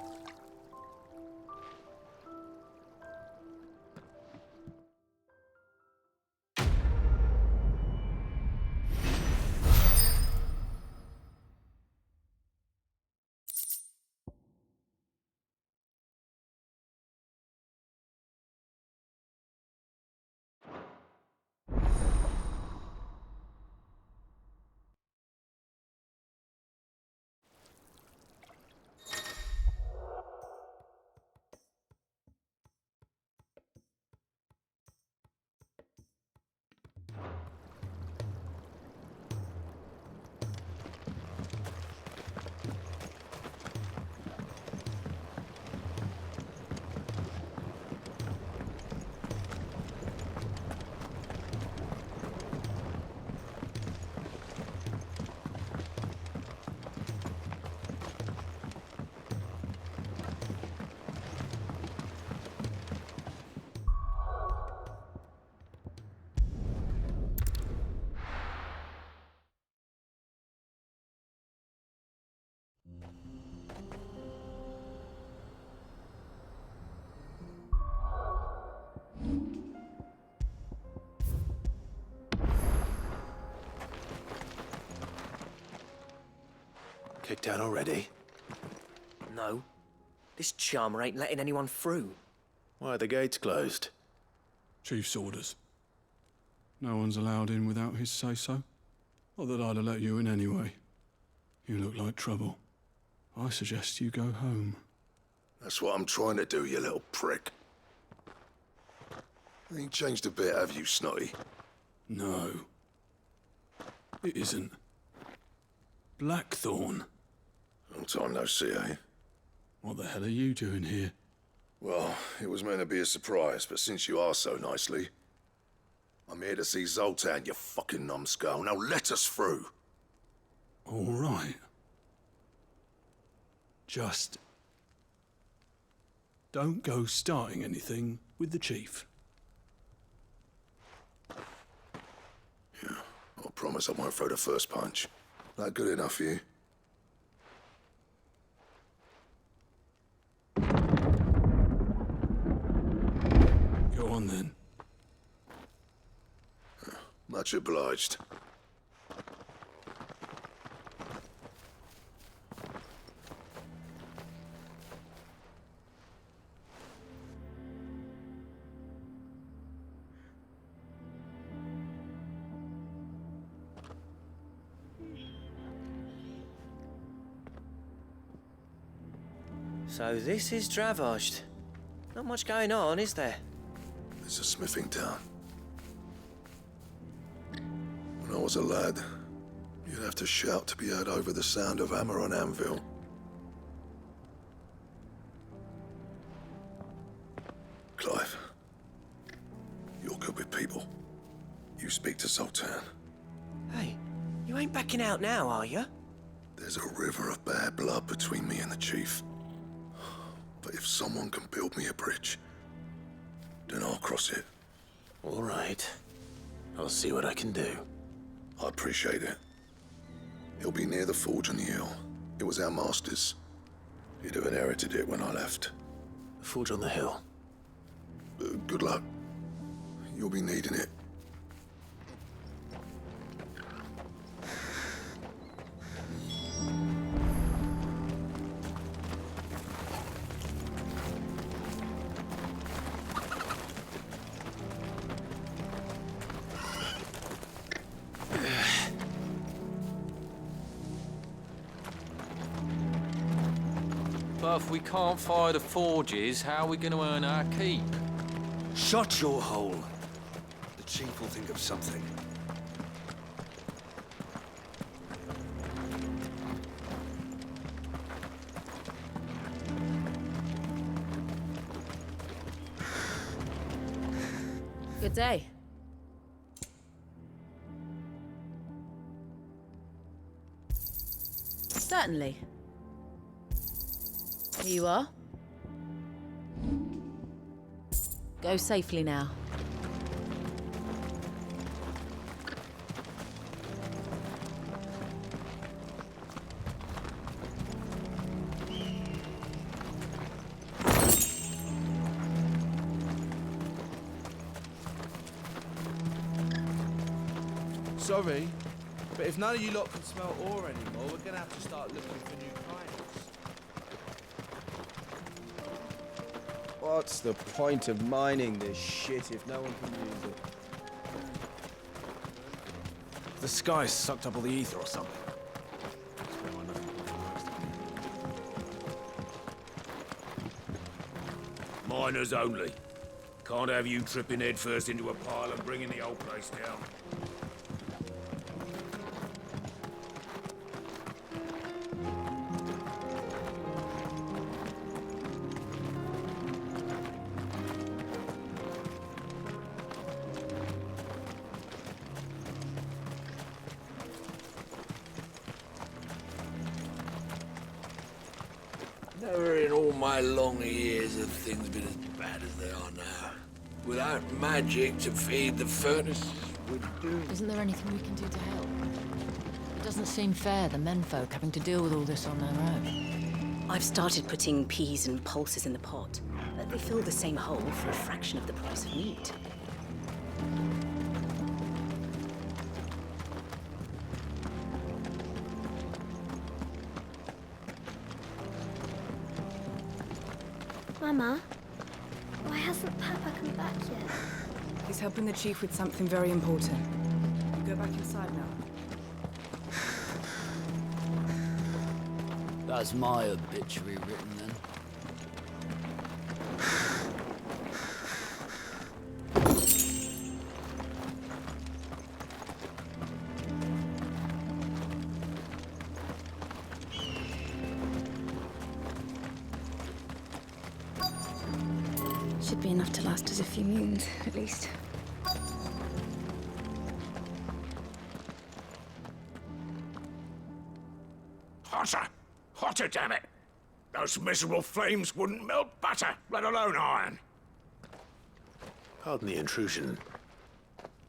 Kicked down already? No. This charmer ain't letting anyone through. Why are the gates closed? Chief's orders. No one's allowed in without his say-so. Not that I'd have let you in anyway. You look like trouble. I suggest you go home. That's what I'm trying to do, you little prick. Ain't changed a bit, have you, Snotty? No. It isn't. Blackthorn. Long time no see, eh? What the hell are you doing here? Well, it was meant to be a surprise, but since you asked so nicely, I'm here to see Zoltan, you fucking numbskull. Now let us through. All right. Just don't go starting anything with the chief. Yeah, I promise I won't throw the first punch. That good enough for you? Go on then. Much obliged. So this is Dravosht. Not much going on, is there? It's a smithing town. When I was a lad, you'd have to shout to be heard over the sound of hammer on anvil. Clive, you're good with people. You speak to Zoltan. Hey, you ain't backing out now, are you? There's a river of bad blood between me and the chief. But if someone can build me a bridge, then I'll cross it. All right. I'll see what I can do. I appreciate it. It'll be near the forge on the hill. It was our master's. He'd have inherited it when I left. The forge on the hill? Good luck. You'll be needing it. But if we can't fire the forges, how are we going to earn our keep? Shut your hole. The chief will think of something. Good day. Certainly. Here you are. Go safely now. Sorry, but if none of you lot can smell ore anymore, we're gonna have to start looking for new clients. What's the point of mining this shit if no one can use it? The sky sucked up all the ether or something. Miners only. Can't have you tripping headfirst into a pile and bringing the whole place down. Never in all my long years have things been as bad as they are now. Without magic to feed the furnaces, we'd do. Isn't there anything we can do to help? It doesn't seem fair, the menfolk having to deal with all this on their own. I've started putting peas and pulses in the pot, but they fill the same hole for a fraction of the price of meat. Mama, why hasn't Papa come back yet? He's helping the chief with something very important. You go back inside now. That's my obituary written then. Should be enough to last us a few moons, at least. Hotter! Hotter, damn it! Those miserable flames wouldn't melt butter, let alone iron. Pardon the intrusion.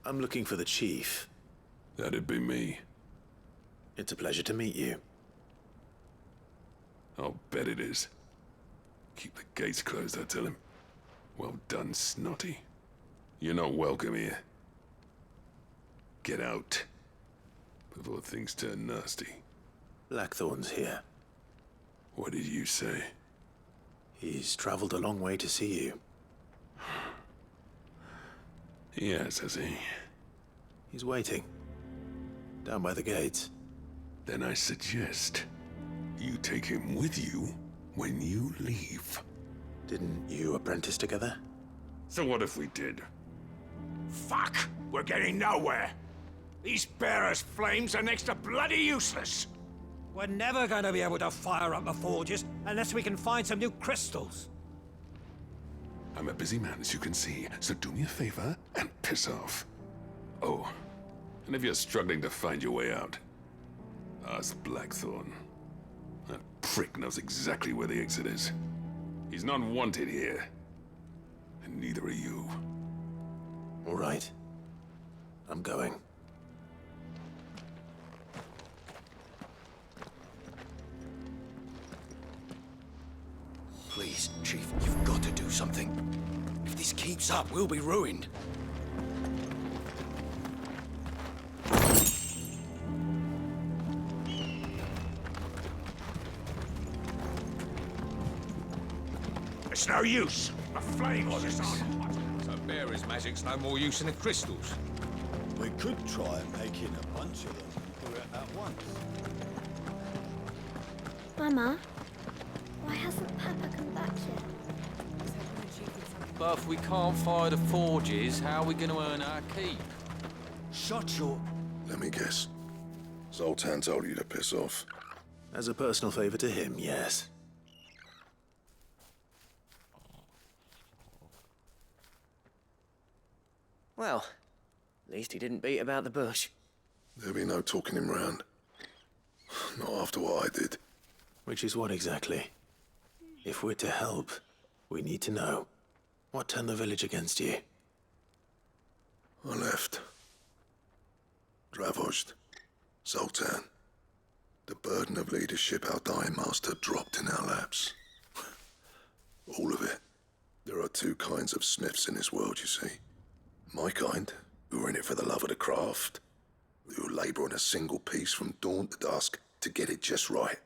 I'm looking for the chief. That'd be me. It's a pleasure to meet you. I'll bet it is. Keep the gates closed, I tell him. Well done, Snotty. You're not welcome here. Get out. Before things turn nasty. Blackthorn's here. What did you say? He's traveled a long way to see you. Yes, has he? He's waiting. Down by the gates. Then I suggest you take him with you when you leave. Didn't you apprentice together? So what if we did? Fuck! We're getting nowhere. These bearers' flames are next to bloody useless. We're never going to be able to fire up the forges unless we can find some new crystals. I'm a busy man, as you can see, so do me a favor and piss off. Oh, and if you're struggling to find your way out, ask Blackthorn. That prick knows exactly where the exit is. He's not wanted here. And neither are you. All right. I'm going. Please, Chief, you've got to do something. If this keeps up, we'll be ruined. It's no use. The flames just aren't hot. So bearer's magic's no more use than the crystals. We could try making a bunch of them and do it at once. Mama, why hasn't Papa come back yet? But if we can't fire the forges, how are we going to earn our keep? Shut your... Let me guess. Zoltan told you to piss off. As a personal favor to him, yes. Well, at least he didn't beat about the bush. There'll be no talking him round. Not after what I did. Which is what exactly? If we're to help, we need to know. What turned the village against you? I left. Dravozd, Zoltan. The burden of leadership our dying master dropped in our laps. All of it. There are two kinds of smiths in this world, you see. My kind, who are in it for the love of the craft, who labour on a single piece from dawn to dusk to get it just right.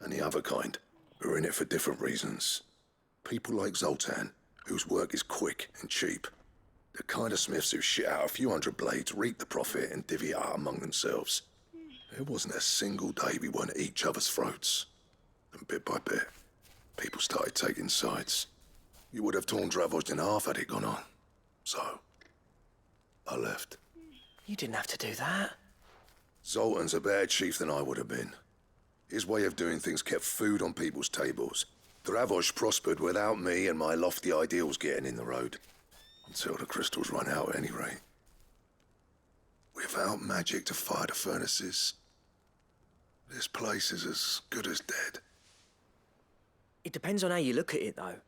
And the other kind, who are in it for different reasons. People like Zoltan, whose work is quick and cheap. The kind of smiths who shit out a few hundred blades, reap the profit, and divvy it out among themselves. There wasn't a single day we weren't at each other's throats. And bit by bit, people started taking sides. You would have torn Dravozd in half had it gone on. So, I left. You didn't have to do that. Zoltan's a better chief than I would have been. His way of doing things kept food on people's tables. Dravozd prospered without me and my lofty ideals getting in the road. Until the crystals run out at any rate. Without magic to fire the furnaces, this place is as good as dead. It depends on how you look at it, though.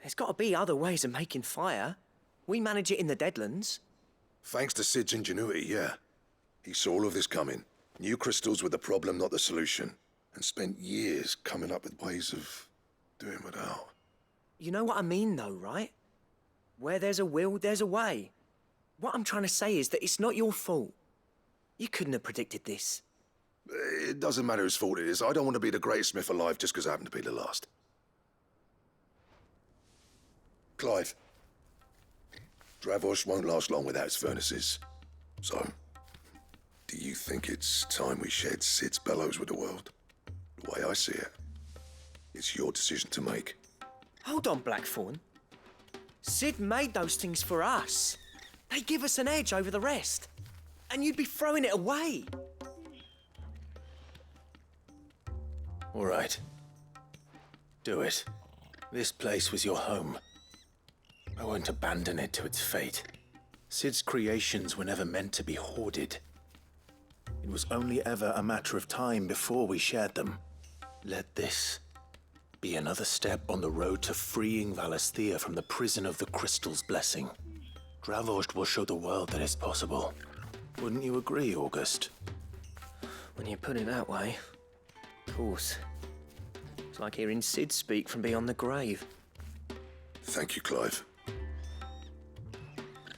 There's got to be other ways of making fire. We manage it in the Deadlands. Thanks to Sid's ingenuity, yeah. He saw all of this coming. Knew crystals were the problem, not the solution. And spent years coming up with ways of doing without. You know what I mean, though, right? Where there's a will, there's a way. What I'm trying to say is that it's not your fault. You couldn't have predicted this. It doesn't matter whose fault it is. I don't want to be the greatest smith alive just because I happen to be the last. Clive. Dravozd won't last long without its furnaces. So, do you think it's time we shared Sid's bellows with the world? The way I see it, it's your decision to make. Hold on, Blackthorn. Sid made those things for us. They give us an edge over the rest. And you'd be throwing it away. All right. Do it. This place was your home. I won't abandon it to its fate. Sid's creations were never meant to be hoarded. It was only ever a matter of time before we shared them. Let this be another step on the road to freeing Valisthea from the prison of the Crystal's blessing. Dravozd will show the world that it's possible. Wouldn't you agree, August? When you put it that way, of course. It's like hearing Sid speak from beyond the grave. Thank you, Clive.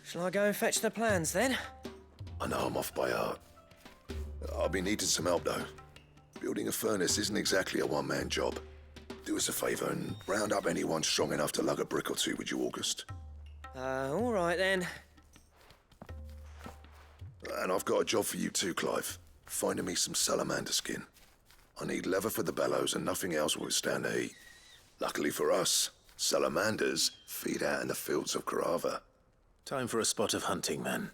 Shall I go and fetch the plans, then? I know I'm off by heart. I'll be needing some help, though. Building a furnace isn't exactly a one-man job. Do us a favour and round up anyone strong enough to lug a brick or two, would you, August? All right, then. And I've got a job for you too, Clive. Finding me some salamander skin. I need leather for the bellows and nothing else will withstand the heat. Luckily for us, salamanders feed out in the fields of Carava. Time for a spot of hunting, then.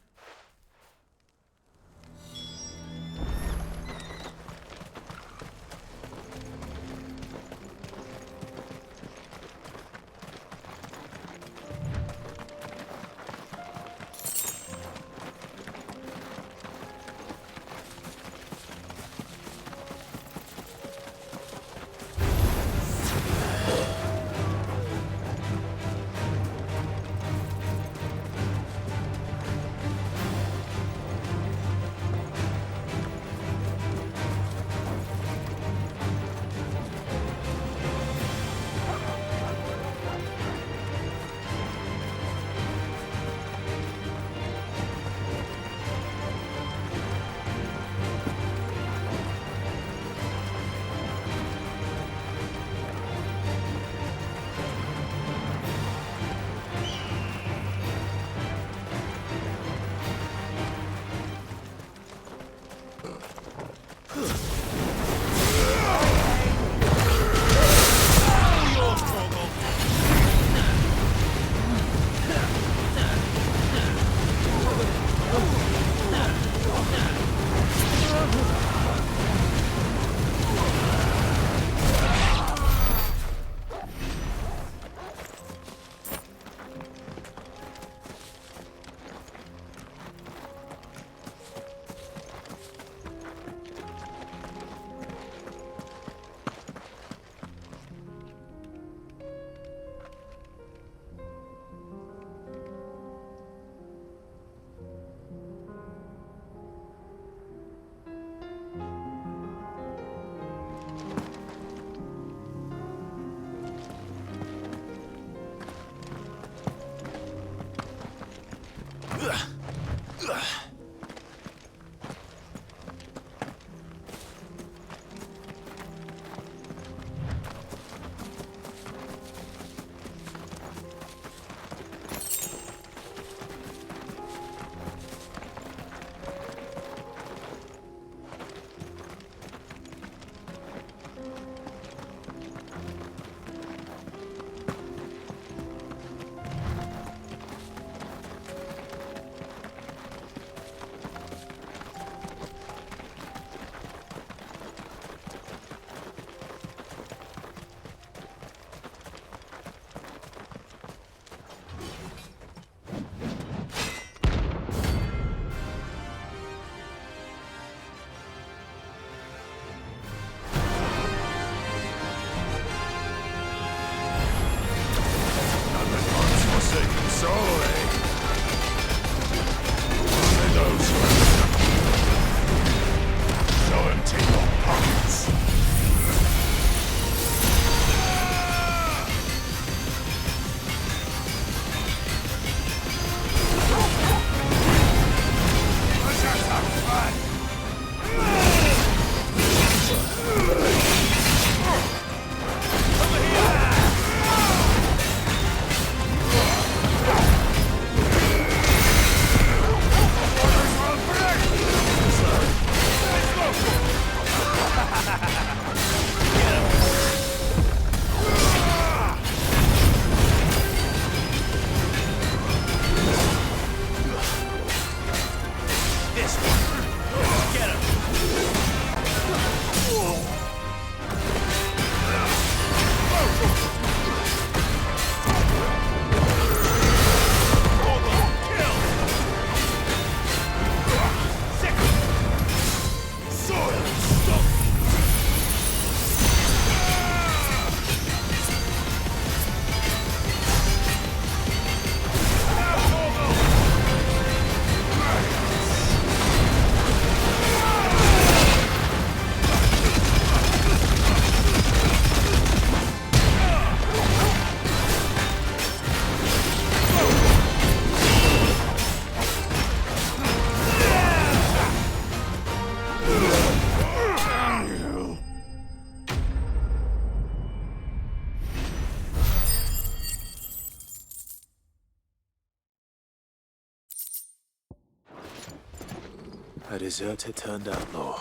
A deserter turned outlaw.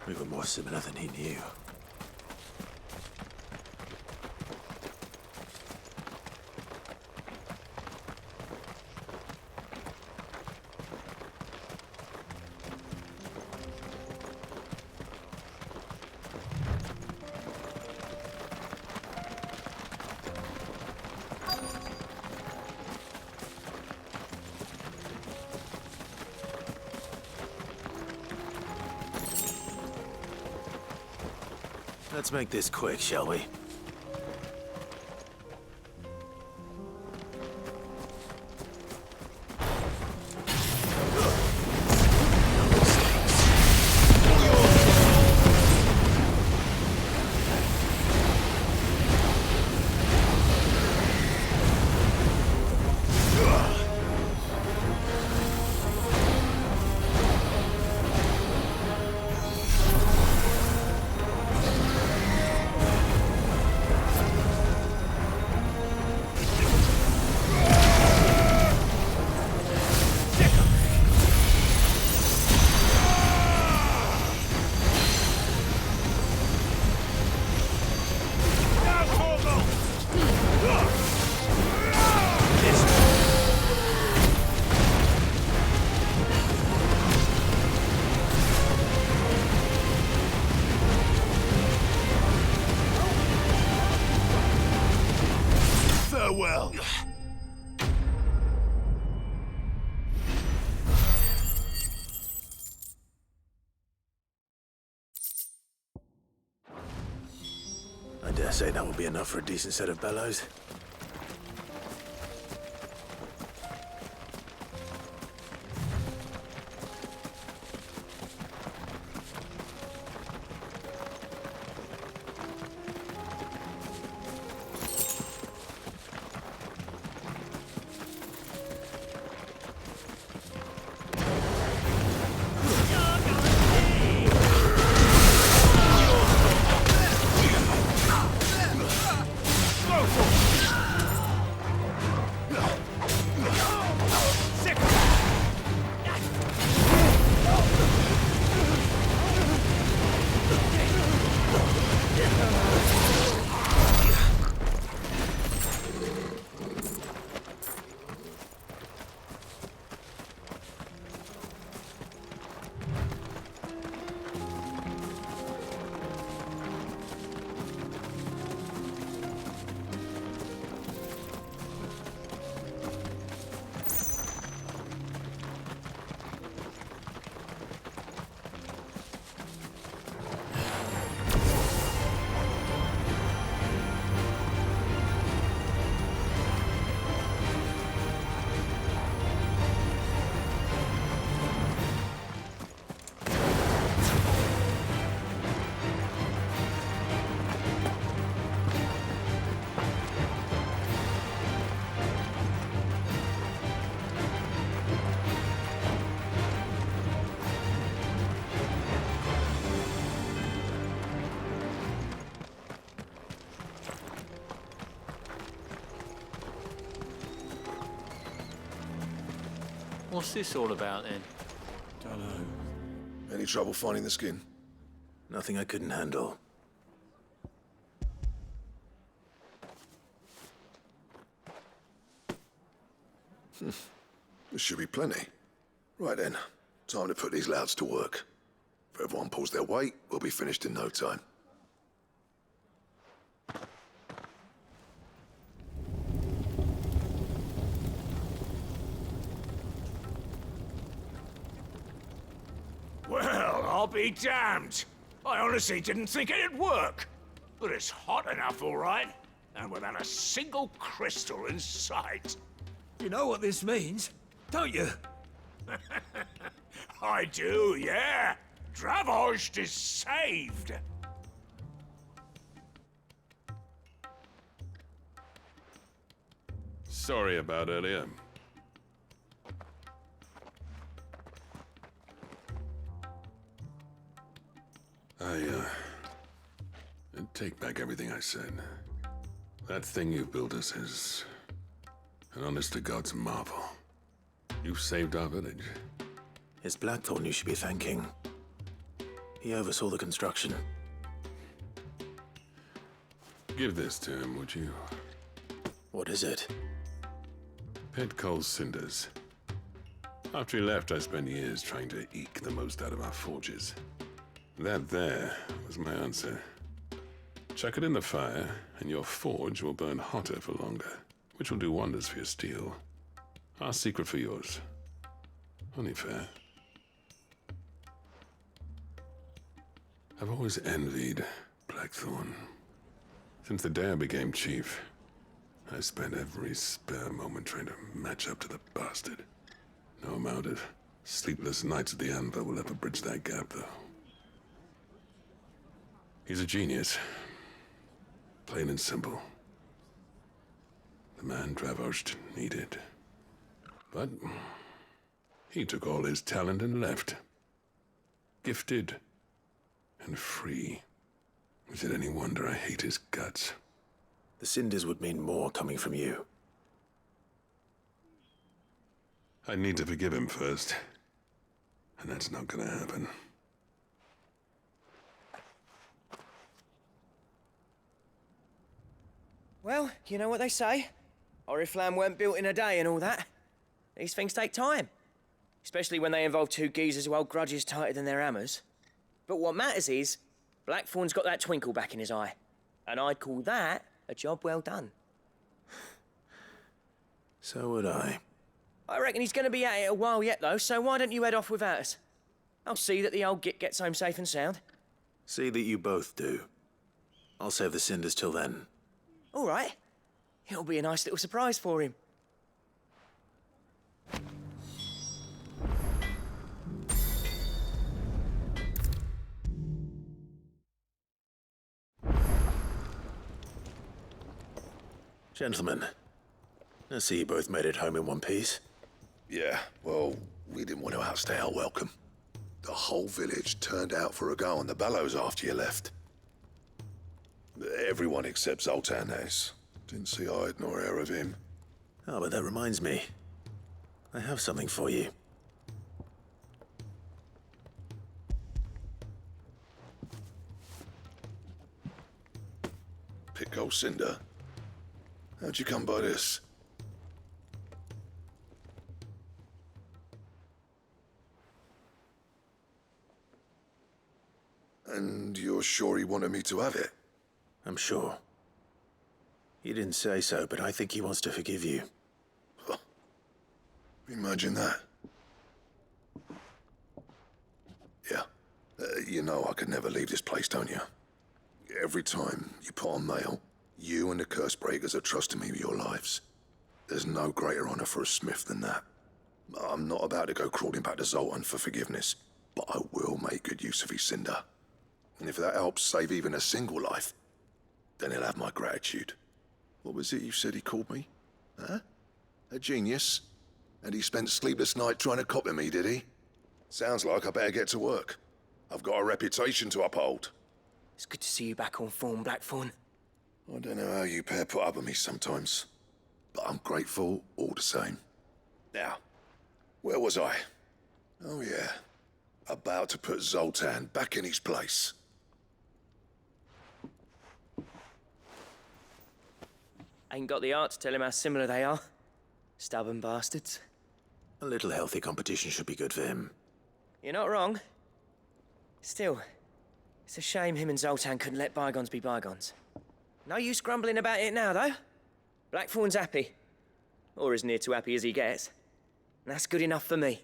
We were more similar than he knew. Let's make this quick, shall we? Farewell. I dare say that will be enough for a decent set of bellows. What's this all about then? Dunno. Any trouble finding the skin? Nothing I couldn't handle. There should be plenty. Right then, time to put these louds to work. If everyone pulls their weight, we'll be finished in no time. Well, I'll be damned. I honestly didn't think it'd work. But it's hot enough, all right. And without a single crystal in sight. You know what this means, don't you? I do, yeah. Dravost is saved. Sorry about earlier. I take back everything I said. That thing you built us is an honest-to-God's marvel. You saved our village. It's Blackthorn you should be thanking. He oversaw the construction. Give this to him, would you? What is it? Pet Cole's cinders. After he left, I spent years trying to eke the most out of our forges. That there was my answer. Chuck it in the fire, and your forge will burn hotter for longer, which will do wonders for your steel. Our secret for yours. Only fair. I've always envied Blackthorn. Since the day I became chief, I spent every spare moment trying to match up to the bastard. No amount of sleepless nights at the Anvil will ever bridge that gap, though. He's a genius. Plain and simple. The man Dravost needed. But he took all his talent and left. Gifted and free. Is it any wonder I hate his guts? The cinders would mean more coming from you. I need to forgive him first. And that's not gonna happen. Well, you know what they say. Oriflamme weren't built in a day and all that. These things take time. Especially when they involve two geezers who hold grudges tighter than their hammers. But what matters is, Blackthorn's got that twinkle back in his eye. And I'd call that a job well done. So would I. I reckon he's going to be at it a while yet, though, so why don't you head off without us? I'll see that the old git gets home safe and sound. See that you both do. I'll save the cinders till then. All right. It'll be a nice little surprise for him. Gentlemen, I see you both made it home in one piece. Yeah, well, we didn't want to outstay our welcome. The whole village turned out for a go on the bellows after you left. Everyone except Zoltan has. Didn't see hide nor hair of him. Oh, but that reminds me. I have something for you. Pico Cinder. How'd you come by this? And you're sure he wanted me to have it? I'm sure. He didn't say so, but I think he wants to forgive you. Huh. Imagine that. Yeah. You know I could never leave this place, don't you? Every time you put on mail, you and the Cursebreakers are trusting me with your lives. There's no greater honor for a smith than that. I'm not about to go crawling back to Zoltan for forgiveness, but I will make good use of his cinder. And if that helps save even a single life, then he'll have my gratitude. What was it you said he called me? Huh? A genius? And he spent sleepless night trying to copy me, did he? Sounds like I better get to work. I've got a reputation to uphold. It's good to see you back on form, Blackthorn. I don't know how you pair put up with me sometimes, but I'm grateful all the same. Now, Where was I? Oh, yeah. About to put Zoltan back in his place. Ain't got the heart to tell him how similar they are. Stubborn bastards. A little healthy competition should be good for him. You're not wrong. Still, it's a shame him and Zoltan couldn't let bygones be bygones. No use grumbling about it now, though. Blackthorn's happy. Or as near to happy as he gets. And that's good enough for me.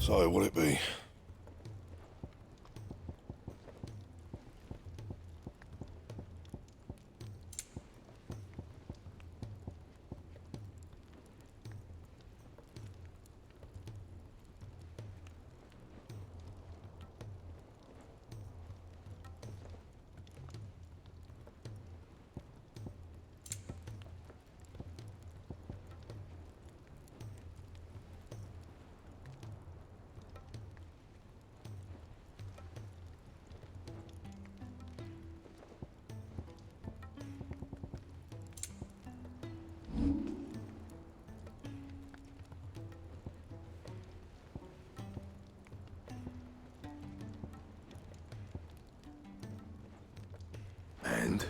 So, what'll it be? And?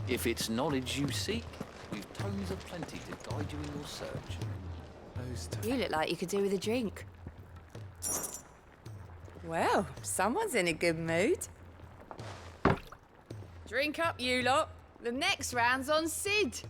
If it's knowledge you seek, we've tomes aplenty to guide you in your search. You look like you could do with a drink. Well, someone's in a good mood. Drink up, you lot. The next round's on Sid.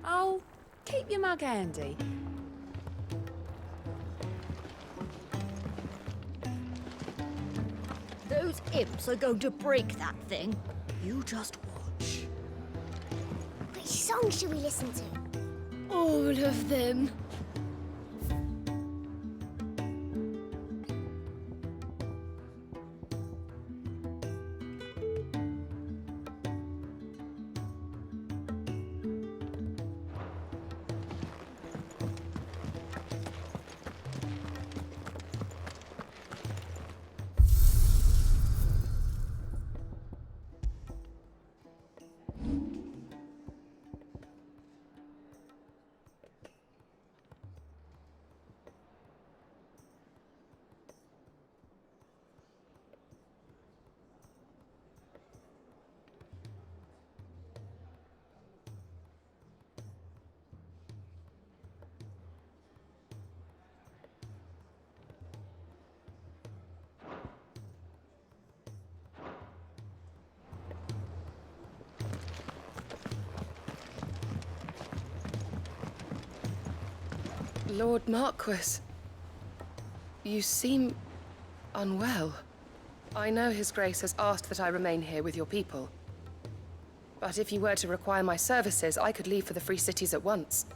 Oh, keep your mug handy. Those imps are going to break that thing. You just watch. Which song should we listen to? All of them. Lord Marquis, you seem unwell. I know His Grace has asked that I remain here with your people. But if you were to require my services, I could leave for the Free Cities at once.